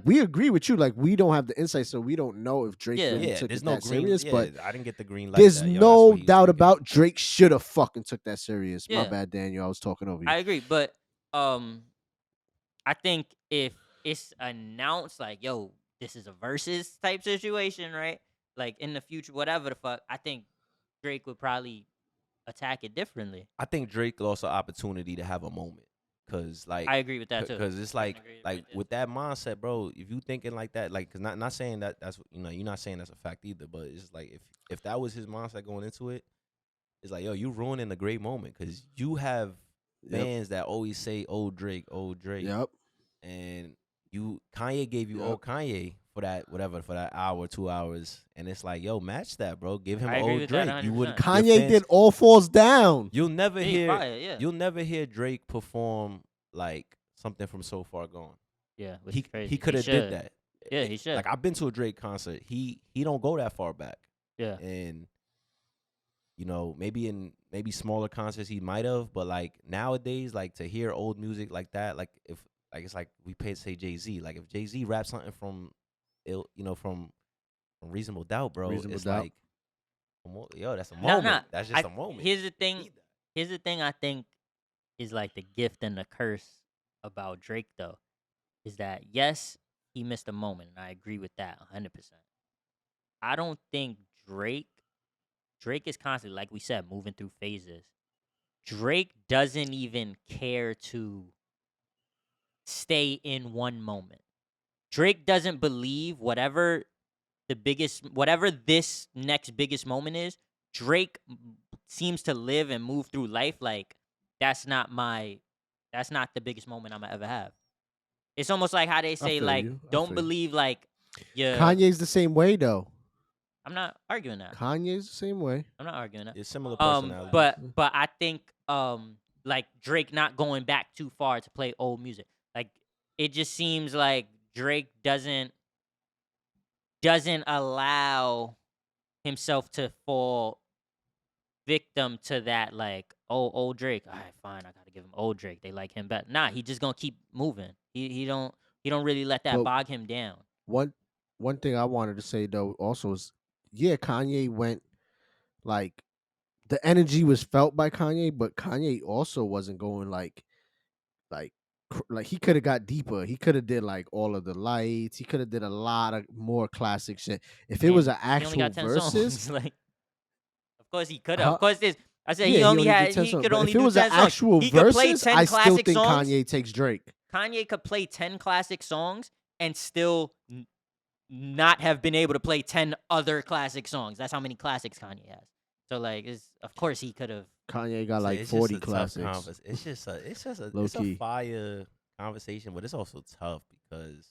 we agree with you. Like we don't have the insight, so we don't know if Drake Yeah. really Yeah, took there's it no that green. serious. Yeah, But I didn't get the green light. there's that, yo, that's no what he was doubt thinking. about Drake should have fucking took that serious. My Yeah. bad, Daniel. I was talking over you. I agree, but I think if it's announced like, yo, this is a versus type situation, right? Like in the future, whatever the fuck, I think Drake would probably attack it differently. I think Drake lost an opportunity to have a moment. Cause like I agree with that too. Because it's I like agree like with that. with that mindset, bro. If you thinking like that, like, cause not saying that that's, you know, you're not saying that's a fact either. But it's just like if that was his mindset going into it, it's like, yo, you ruining a great moment because you have Yep. fans that always say, "Oh Drake, oh Drake," Yep. and Kanye gave you Yep. "Oh Kanye" for that whatever, for that hour, 2 hours, and it's like, yo, match that, bro. Give him I agree "Oh with that Drake." You 100%. would Kanye did All Falls Down. You'll never He hear fire, yeah. you'll never hear Drake perform like something from So Far Gone. Yeah, which is crazy. He could have did that. Yeah, he should. Like, I've been to a Drake concert. He don't go that far back. Yeah. And you know, maybe smaller concerts he might have, but like nowadays, like to hear old music like that, like if like it's like we pay to say Jay-Z. Like if Jay-Z raps something from from Reasonable Doubt, bro, Reasonable it's Doubt. like, yo, that's a moment. Nah. That's just a moment. Here's the thing. Here's the thing I think is like the gift and the curse about Drake though, is that yes, he missed a moment, and I agree with that 100%. I don't think Drake is constantly, like we said, moving through phases. Drake doesn't even care to stay in one moment. Drake doesn't believe whatever this next biggest moment is, Drake seems to live and move through life like that's not the biggest moment I'm gonna ever have. It's almost like how they say, feel like, you. I don't feel you. believe like Kanye's the same way though. I'm not arguing that. Kanye's the same way. I'm not arguing that. It's similar personality. But I think like Drake not going back too far to play old music. Like it just seems like Drake doesn't allow himself to fall victim to that, like, oh, old Drake. All right, fine, I gotta give him old Drake. They like him better. Nah, he just gonna keep moving. He don't really let that But bog him down. One thing I wanted to say though also is, yeah, Kanye went like the energy was felt by Kanye, but Kanye also wasn't going like he could have got deeper. He could have did like All of the Lights. He could have did a lot of more classic shit. If it was an He only actual got 10 verses, songs. Like, of course he could have. Huh? Of course, I said yeah, he only did had 10 he songs. could But only if it do was 10 an songs. actual He could play verses, 10 I still classic think songs. Kanye takes Drake. Kanye could play 10 classic songs and still not have been able to play 10 other classic songs. That's how many classics Kanye has. So like, of course he could have. Kanye got like It's 40 just a tough classics. It's just a Low it's a key. fire conversation, but it's also tough because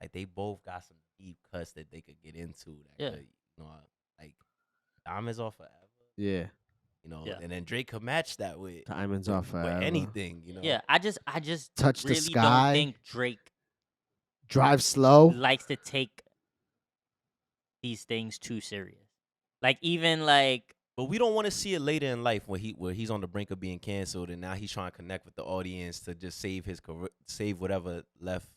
like they both got some deep cuts that they could get into. That Yeah. could, you know, like Diamonds Are Forever. Yeah, You know, Yeah. and then Drake could match that with Diamonds Are Forever. anything. You know. Yeah, I just Touch the really Sky. don't think Drake Drive Slow. likes to take these things too serious. Like even like But we don't want to see it later in life where he's on the brink of being canceled, and now he's trying to connect with the audience to just save whatever left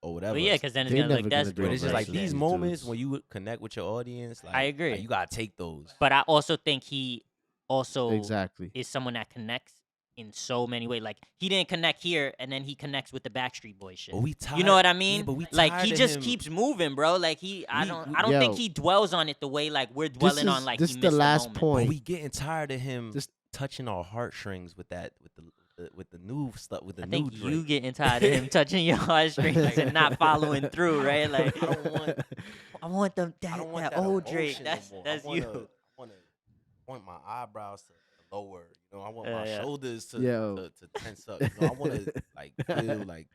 or whatever. well, yeah, because then it's They gonna never look gonna do desperate. But it's just like versus these these moments dudes. when you connect with your audience. Like, I agree. like, you gotta take those. But I also think he also Exactly. is someone that connects in so many ways. Like he didn't connect here, and then he connects with the Backstreet Boys shit. But we tired. You know what I Yeah, mean? but we Like tired he of just him. keeps moving, bro. Like I don't Yo. think he dwells on it the way like we're dwelling on like This he is missed the last moment. But point. we getting tired of him. This touching our heartstrings with that with the new stuff with the I new think you Drake. getting tired of him touching your heartstrings and not following through, right? Like, I don't want I want them I don't want that that old Drake. emotion no more. That's you. wanna I want my eyebrows to lower. You know, I want my Yeah. shoulders to Yo. tense up. You know, I want to like feel like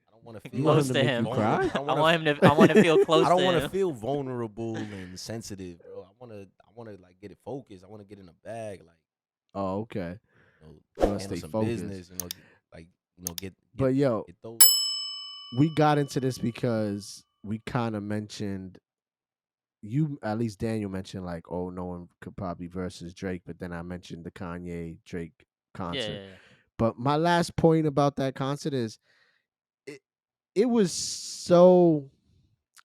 I don't want to You want him Close feel to to make you him. vulnerable. cry? I don't I want want him to. I want to feel close I don't to want to him. feel vulnerable and sensitive, bro. I want to like get it focused. I want to get in a bag, like Oh, okay. you know, You want to handle stay some focused. business. You know, like you know, But yo, get those. we got into this because we kind of mentioned you, at least Daniel mentioned like, oh, no one could probably versus Drake, but then I mentioned the Kanye Drake concert. Yeah. But my last point about that concert is it, it was so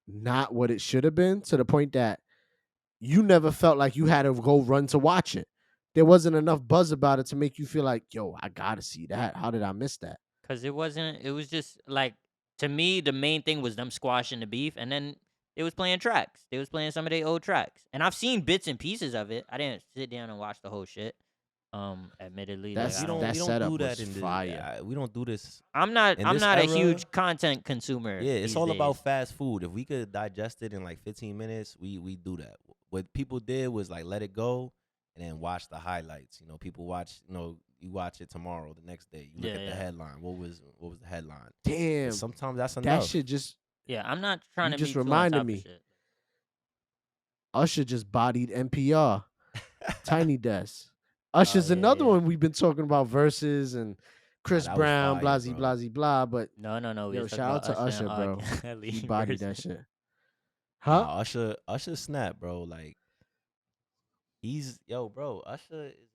not what it should have been, to the point that you never felt like you had to go run to watch it. There wasn't enough buzz about it to make you feel like, yo, I gotta see that. How did I miss that? Cause it wasn't. It was just like, to me, the main thing was them squashing the beef, and then they was playing tracks. They was playing some of their old tracks, and I've seen bits and pieces of it. I didn't sit down and watch the whole shit. Admittedly, like, I don't. That We don't setup do that was in fire. we don't do this I'm not. in I'm this not a era. huge content consumer. Yeah, it's these all days. about fast food. If we could digest it in like 15 minutes, we do that. What people did was like let it go and then watch the highlights. You know, people watch. You know, you watch it tomorrow, the next day. You look at the headline. What was the headline? Damn, And sometimes that's that enough. shit just Yeah, I'm not trying you to just be too on reminded top of me. shit. Usher just bodied NPR. Tiny Desk. Usher's another one we've been talking about, verses and Chris that was Brown, fire, blasey, bro. blasey, blah. But No. We yo, was talking shout out about to Usher and Usher, R. bro. Kelly He bodied that versus. shit. Huh? Nah, Usher snap, bro. Like he's bro. Usher is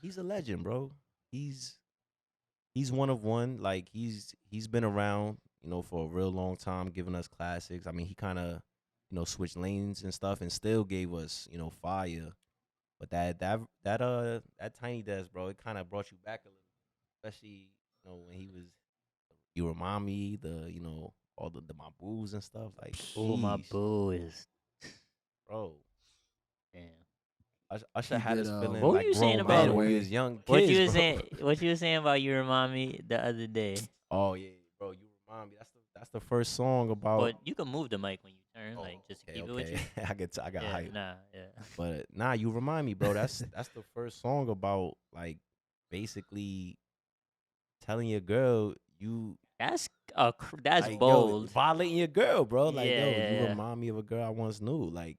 he's a legend, bro. He's he's one of one. Like he's been around, you know, for a real long time, giving us classics. I mean, he kind of, you know, switched lanes and stuff, and still gave us, you know, fire. But that Tiny Desk, bro, it kind of brought you back a little, especially you know when he was. You remind me you know all the my boos and stuff. Like, Oh, my jeez, boo is. bro. Damn. Usher He had did us feeling What were like you saying grown about men when we Broadway. was young what kids, you was bro. saying? What you was saying about you remind me the other day? Oh yeah, bro. You remind me. That's the first song about. But you can move the mic when you turn, Oh, like, just to okay, keep it with you. I got Yeah, hype. yeah. But nah, you remind me, bro. That's the first song about like basically telling your girl you That's like bold. violating your girl, bro. Like you Yeah. remind me of a girl I once knew. Like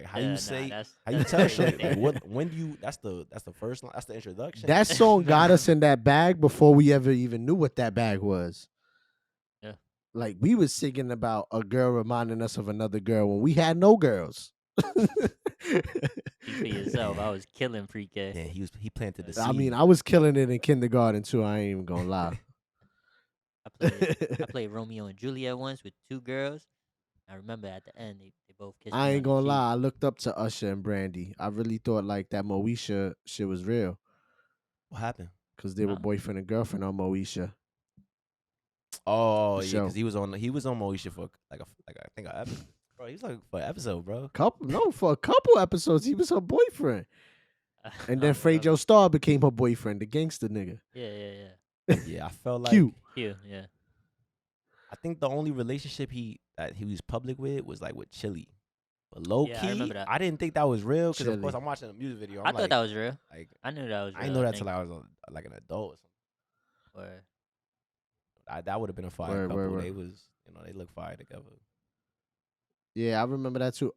how you Yeah, nah, say that's how you that's tell crazy. shit. Like what when do you that's the first line, that's the introduction. That song got Nah. us in that bag before we ever even knew what that bag was. Yeah. Like we was singing about a girl reminding us of another girl when we had no girls. Speak for yourself. Man, I was killing Pre-K. yeah, he planted the I mean, seed. I was killing it in kindergarten too. I ain't even gonna lie. I played Romeo and Juliet once with two girls. I remember at the end they both kissed I me ain't on the gonna cheek. lie. I looked up to Usher and Brandy. I really thought like that Moesha shit was real What happened? because they were Nah. boyfriend and girlfriend on Moesha. Oh The yeah, because show. he was on Moesha for like I think a episode. Bro, he was like for an episode, bro. For a couple episodes, he was her boyfriend. And then Frejo Star became her boyfriend, the gangster nigga. Yeah. Yeah, I felt like Cute. Cute, yeah. I think the only relationship that he was public with was like with Chili. But low Yeah, I key, remember that. I didn't think that was real because of course Chili. I'm watching a music video. I I'm thought like, that was real. like I knew that was real. I didn't know that think. till I was like an adult or something. Or That would have been a fire Word, couple. word, word. They was they look fire together. Yeah, I remember that too.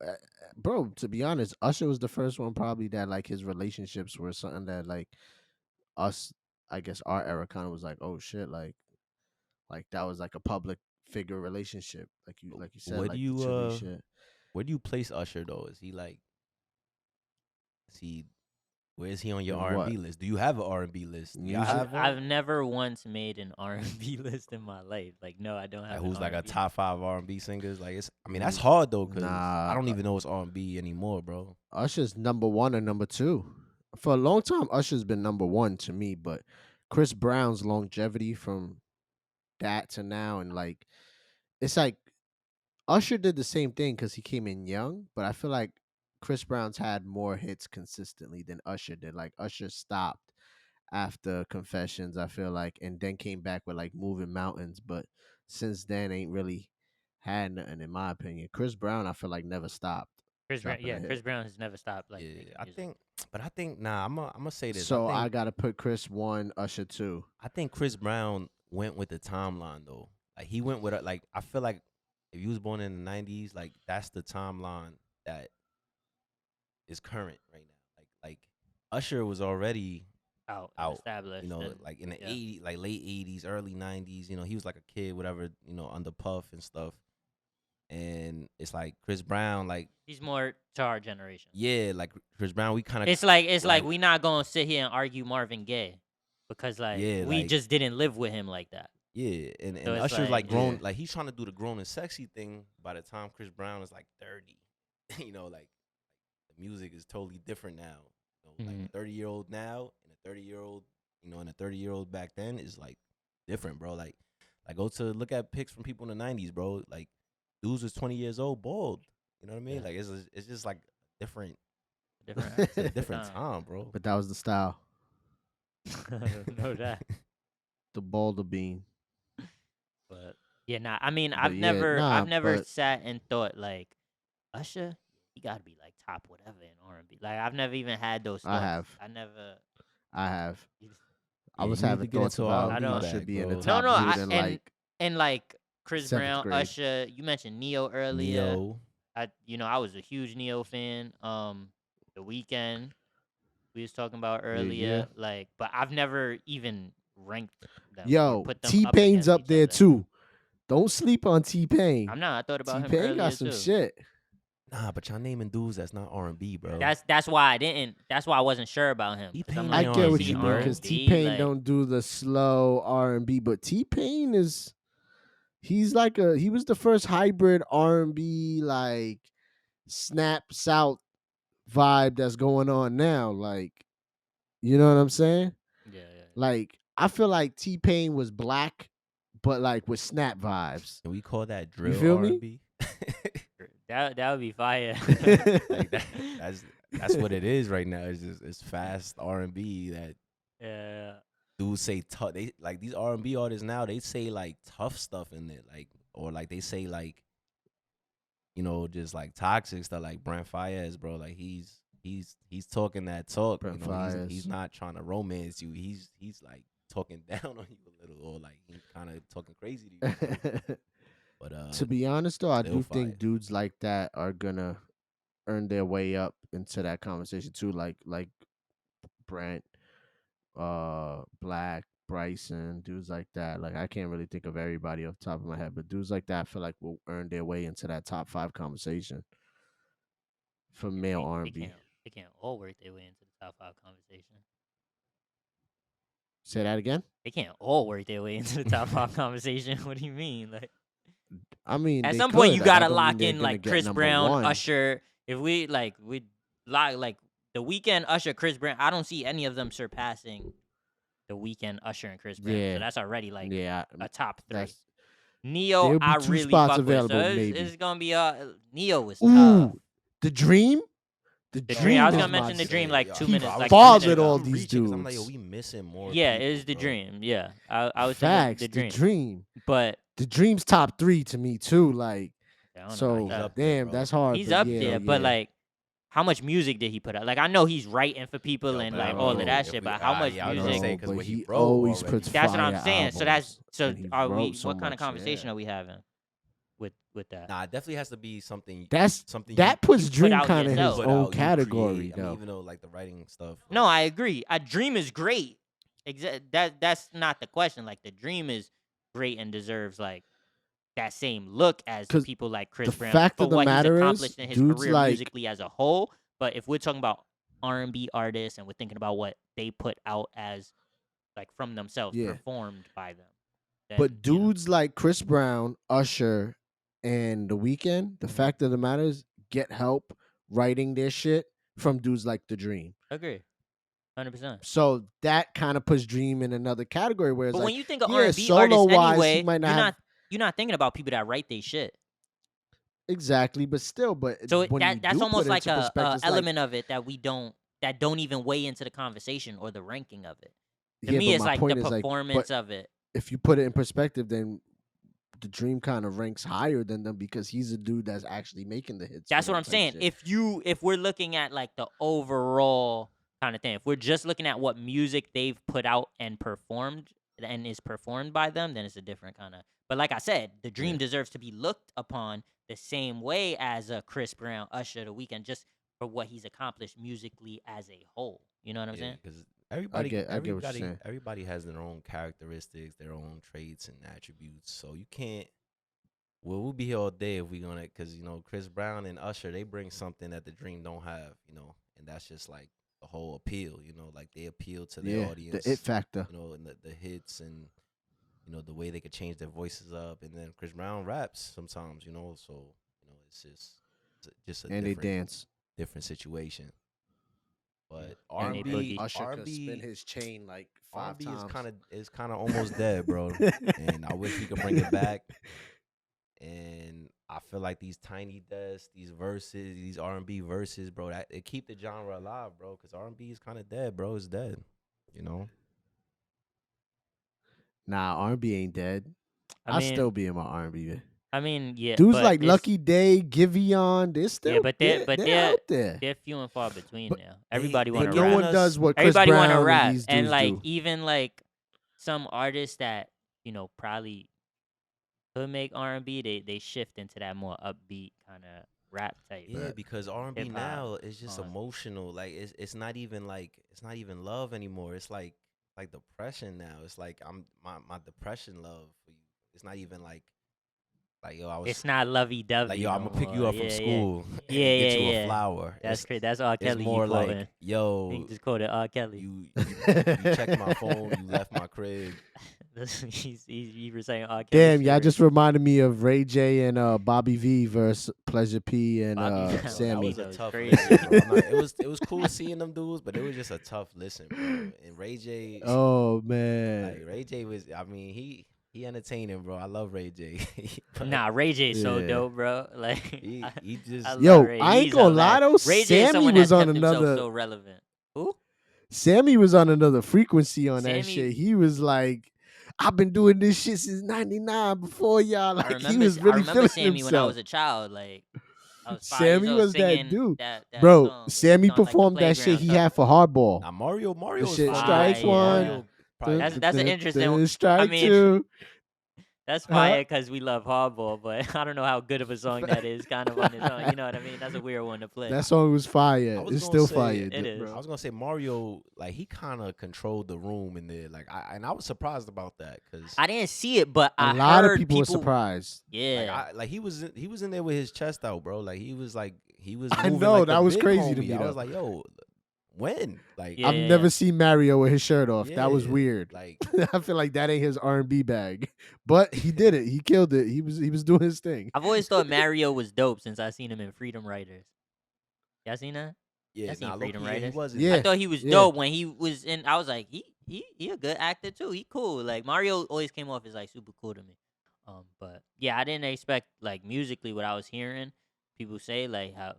Bro, to be honest, Usher was the first one probably that like his relationships were something that like us, I guess our era kind of was like, oh shit, like that was like a public figure relationship. Like you said, Where do like the you Chili shit. where do you place Usher though? Is he where is he on your And R and what? B list? Do you have an R and B list? Do y'all Music? have one? I've never once made an R&B list in my life. Like, no, I don't have. Like an who's like a R&B. top 5 R&B singers? Like I mean that's hard though because Nah, I don't even know it's R&B anymore, bro. Usher's number one or number two. For a long time, Usher's been number one to me, but Chris Brown's longevity from that to now, and like it's like Usher did the same thing because he came in young, but I feel like Chris Brown's had more hits consistently than Usher did. Like Usher stopped after Confessions, I feel like, and then came back with like Moving Mountains, but since then ain't really had nothing in my opinion. Chris Brown, I feel like never stopped dropping a Chris hit. Brown has never stopped like Yeah, making I music. think, but I think I'm gonna say this. So I gotta put Chris 1, Usher 2. I think Chris Brown went with the timeline though. Like he went with it. Like I feel like if you was born in the '90s, like that's the timeline that is current right now. Like Usher was already Out out. established. You know, and, like in the yeah. '80s, like late '80s, early '90s. You know, he was like a kid, whatever. You know, under Puff and stuff. And it's like Chris Brown, like He's more to our generation. yeah, like Chris Brown, we kind of It's like we not gonna sit here and argue Marvin Gaye because like Yeah, we like- just didn't live with him like that. yeah, and So it's Usher's like- like grown, Yeah. like he's trying to do the grown and sexy thing. By the time Chris Brown is like 30, you know, like the music is totally different now. You know, like a 30-year-old now and a 30-year-old, you know, and a 30-year-old back then is like different, bro. Like go to look at pics from people in the '90s, bro. Like dudes was 20 years old, bald. You know what I mean? Yeah. Like it's just like different, Different. it's a different time, bro. But that was the style. know that. The boulder bean. But yeah, nah. I mean, But I've yeah, never nah, but- sat and thought like Usher. He got to be like top whatever in R&B. Like I've never even had those thoughts. I have. I never. I have. You just- I Yeah, was you need having to get thoughts into about R&B Usher back, being the bro. top No, dude I- in and- like And like Chris 7th Brown, grade. Usher. You mentioned Neo earlier. Neo. I was a huge Neo fan. The Weeknd we was talking about earlier. Like, but I've never even ranked them. or Yo, put them T Pain's against up each there other. too. Don't sleep on T Pain. I'm not. I thought about T him Pain earlier got some too. shit. Nah, but y'all naming dudes that's not R&B, bro. That's why I didn't. That's why I wasn't sure about him. 'cause T-Pain I'm ain't I like, get R&B, what is he you mean because R&B? T Pain Like, don't do the slow R&B, but T Pain is he was the first hybrid R&B like snap south vibe that's going on now. Like, you know what I'm saying? Yeah. Like, I feel like T Pain was black, but like with snap vibes. Can we call that drill feel me? R&B? That would be fire. Like that's what it is right now. It's just it's fast R&B that Yeah. dudes say tough. They like these R&B artists now. They say like tough stuff in it, like or like they say like, you know, just like toxic stuff. Like Brent Faiyaz, bro. Like he's talking that talk. Brent You know, Faiyaz. he's not trying to romance you. He's like talking down on you a little, or like he's kind of talking crazy to you. But To be honest though, I still do fire. think dudes like that are gonna earn their way up into that conversation too. Like Brent, Black, Bryson, dudes like that. Like I can't really think of everybody off the top of my head, but dudes like that I feel like will earn their way into that top 5 conversation for male R&B. They can't all work their way into the top 5 conversation. Say that again. They can't all work their way into the top 5 conversation. What do you mean? Like I mean, at they some point you could. That gotta don't mean lock they're in gonna like get Chris number Brown, 1. Usher. If we like the Weeknd, Usher, Chris Brown, I don't see any of them surpassing the Weeknd, Usher, and Chris Brown. Yeah. So that's already like Yeah, a top 3. that's Neo, there'll be I 2 really spots fuck with. available, So maybe. it's gonna be Neo was ooh, tough. the Dream. The Dream. I was is gonna my mention the shit. Dream like Yo, 2 He minutes. Like 2 fathered minutes ago. all I'm these reaching 'cause I'm like, yo, dudes. we missing more. Yeah, it people, is the bro. Dream. Yeah, I was Facts. thinking The Dream. but The Dream's top 3 to me too. Like, I don't know so about that. up there, damn, bro. that's hard. He's but up yeah, there, but yeah. like, how much music did he put out? Like, I know he's writing for people Yo, and but I like don't all know of that if shit, we- but how much yeah, I was gonna music? say, No, 'cause but what he he wrote always already. puts That's what I'm fire saying. So that's albums, so and he are we? wrote so What kind of much, conversation yeah. are we having with that? Nah, it definitely has to be something. That's something that puts you put Dream out kind of his yourself. put own out, you category create. I mean, though. even though like the writing stuff. No, like, I agree. A Dream is great. That's not the question. Like the Dream is great and deserves like that same look as 'Cause people like Chris the Brown fact for of the what he's matter is, accomplished in his dudes career like- musically as a whole. But if we're talking about R&B artists and we're thinking about what they put out as like from themselves, Yeah. performed by them, then, But you know, dudes like Chris Brown, Usher, and The Weeknd, Mm-hmm. the fact of the matter is, get help writing their shit from dudes like The Dream. agree, 100%. So that kind of puts Dream in another category where it's But like, when you think of yeah, R&B artists solo-wise, he anyway, might not you're have- not you're not thinking about people that write their shit. exactly, but still, So when you that's do put almost it like into a perspective, it's like, element of it that don't even weigh into the conversation or the ranking of it. To yeah, me, but it's my like the point is like, but performance of it. if you put it in perspective, then the Dream kind of ranks higher than them because he's a dude that's actually making the hits for That's what them I'm type saying. shit. If we're looking at like the overall kind of thing, if we're just looking at what music they've put out and performed and is performed by them, then it's a different kind of. But like I said, the Dream Yeah. deserves to be looked upon the same way as a Chris Brown, Usher, The Weeknd, just for what he's accomplished musically as a whole. You know what I'm Yeah, saying? because I get what you're saying. everybody has their own characteristics, their own traits and attributes. So you can't. Well, we'll be here all day if we gonna, because Chris Brown and Usher, they bring something that the Dream don't have, and that's just like the whole appeal, like they appeal to their Yeah, the it audience, factor. and the hits and the way they could change their voices up, and then Chris Brown raps sometimes, so it's just a And they dance. different situation. But R And and they B, boogie. Usher R and could spin B, his chain like R and 5 B times. is kind of almost dead, bro. And I wish we could bring it back. And I feel like these tiny desks, these verses, these R&B verses, bro, that it keep the genre alive, bro. Because R&B is kind of dead, bro. It's dead, you know. Nah, R&B ain't dead. I I'll mean, still be in my R&B. yeah, Dudes but like it's Lucky Day, Giveon, they're yeah, still but they're out there. they're few and far between But now. They Everybody they want but to no giving rap. one us does what Chris Everybody want to Brown and rap, these and dudes like do. even like some artists that probably could make R&B, they shift into that more upbeat kind of rap type yeah, But because R&B hip hop. now is just emotional. Like it's not even love anymore. It's like depression now. It's like I'm my depression love for you. It's not even like yo, I was It's not lovey like dovey yo, I'm no gonna pick you more. up from Yeah, yeah, school yeah, and get yeah, you a yeah. flower. That's crazy. That's R. It's Kelly you more like quoting. He yo, just quoted R. Kelly. you checked my phone, you left my crib. He's reciting R. Kelly damn, y'all just lyrics. reminded me of Ray J and Bobby V versus Pleasure P and Bobby Yo, That that Sammy. was a was tough crazy. listen, bro. It was cool seeing them dudes, but it was just a tough listen, bro. And Ray J, Oh like man. Ray J was, I mean, he entertaining, bro. I love Ray J, but Nah, Ray J's so Yeah. dope, bro. Like he I just love Yo, Ray. I ain't He's gonna lie hilarious. though, Ray J is Sammy someone was that's on kept himself another so relevant. Who? Sammy was on another frequency on that Sammy. shit. He was like, I've been doing this shit since '99 before y'all. Like he was I really remember feeling Sammy when I himself. was a child. Like I was 5 years Sammy old was that singing dude. that Bro, song when he was Sammy on like the performed that shit playground he had talking. for Hardball. now Mario. The Mario is shit funny, strike so Fire. one. Mario probably That's an interesting. I Strike mean, two. that's Huh? fire because we love hardball, but I don't know how good of a song that is. Kind of on its own, you know what I mean? That's a weird one to play. That song was fire. I was It's gonna still say fire, It is. I bro. was gonna say Mario, like he kind of controlled the room in there, I was surprised about that because I didn't see it, but A I lot of heard people were surprised. Yeah, he was in there with his chest out, bro. Like he was I moving know, like that the was big crazy to homie. me, I was though. like, yo, when? Like Yeah, I've yeah, never yeah. seen Mario with his shirt off. That was yeah, weird. like I feel like that ain't his R&B bag, but he did it. He killed it. He was doing his thing. I've always thought Mario was dope since I seen him in Freedom Writers. Y'all seen that? yeah, Y'all seen nah, Freedom Loki, yeah, he Writers? was in I Yeah, there. thought he was yeah. dope when he was in. I was like, he a good actor too. He cool. Like Mario always came off as like super cool to me. But yeah, I didn't expect like musically what I was hearing people say like how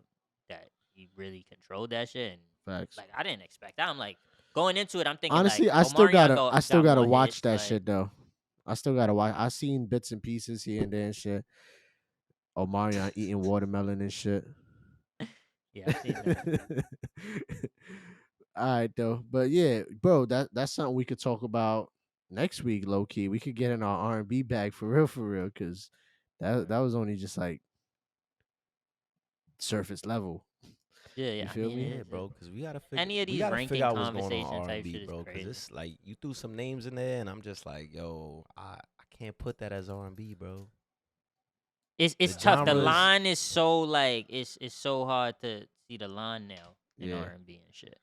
that he really controlled that shit and Facts. like I didn't expect that. I'm like going into it, I'm thinking Honestly, like, oh, Mario I still got gotta more watch hits. that Like shit though. I still gotta watch. I seen bits and pieces here and there and shit. Omarion eating watermelon and shit. yeah, I've seen that. All right though, but yeah, bro, that's something we could talk about next week. Low key, we could get in our R&B bag for real, because that was only just like surface level. Yeah, You yeah. I feel mean, me? Yeah, it is. bro, because Any of we these gotta figure ranking out what's going on conversation R and type B, shit is bro. Because crazy. it's like you threw some names in there, and I'm just like, yo, I can't put that as R and B, bro. It's The tough. The genres, line is so like it's so hard to see the line now in Yeah. R&B and shit.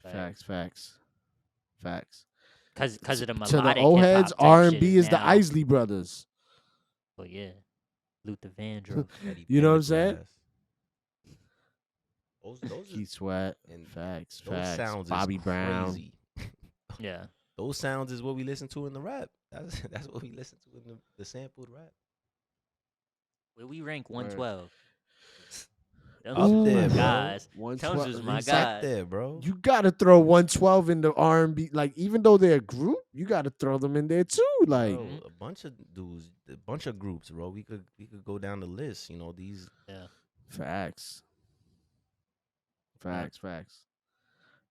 Like, Facts. cause of the To the melodic old hip heads, hop type shit R&B is is the now. Isley Brothers. But yeah, Luther Vandross. Eddie You know what I'm saying? Pendergrass. Those Keith Sweat. and Facts. those sounds Bobby is Brown. crazy. Yeah, Those sounds is what we listen to in the rap. That's what we listen to in the sampled rap. We rank Word. 112. Them Up was there, my bro. guys. Them 112. was my Up guys. there, bro. You gotta throw 112 in the R&B. Like, even though they're a group, you gotta throw them in there too. Like, Mhm. Bro, a bunch of dudes, a bunch of groups, bro. We could go down the list. You know these. Yeah. facts, Yeah. facts.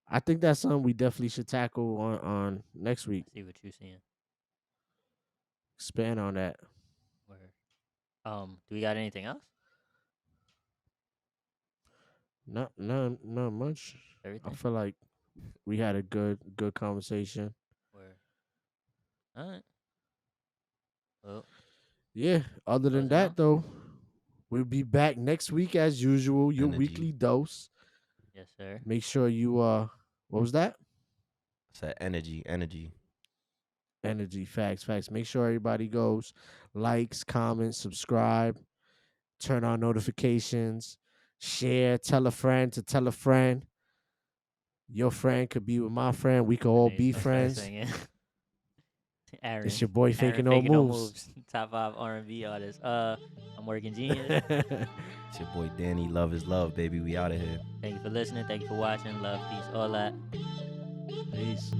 I think that's something we definitely should tackle on next week. I see what you're seeing. Expand on that. Word. Do we got anything else? Not much. I Everything? feel like we had a good conversation. Word. All right. Well, Yeah. Other than closing that, out. though, we'll be back next week as usual. Your Energy. weekly dose. Yes, sir. Make sure you what was that? It's that energy. Energy. Facts. Make sure everybody goes, likes, comments, subscribe, turn on notifications, share, tell a friend to tell a friend. Your friend could be with my friend. We could all Niggas be gonna start friends. singing. It's Aaron. your boy Aaron faking no faking no moves. moves. Top 5 R&B artists. I'm Working Genius. It's your boy Danny. Love is love, baby. We out of here. Thank you for listening. Thank you for watching. Love, peace, all that. Peace.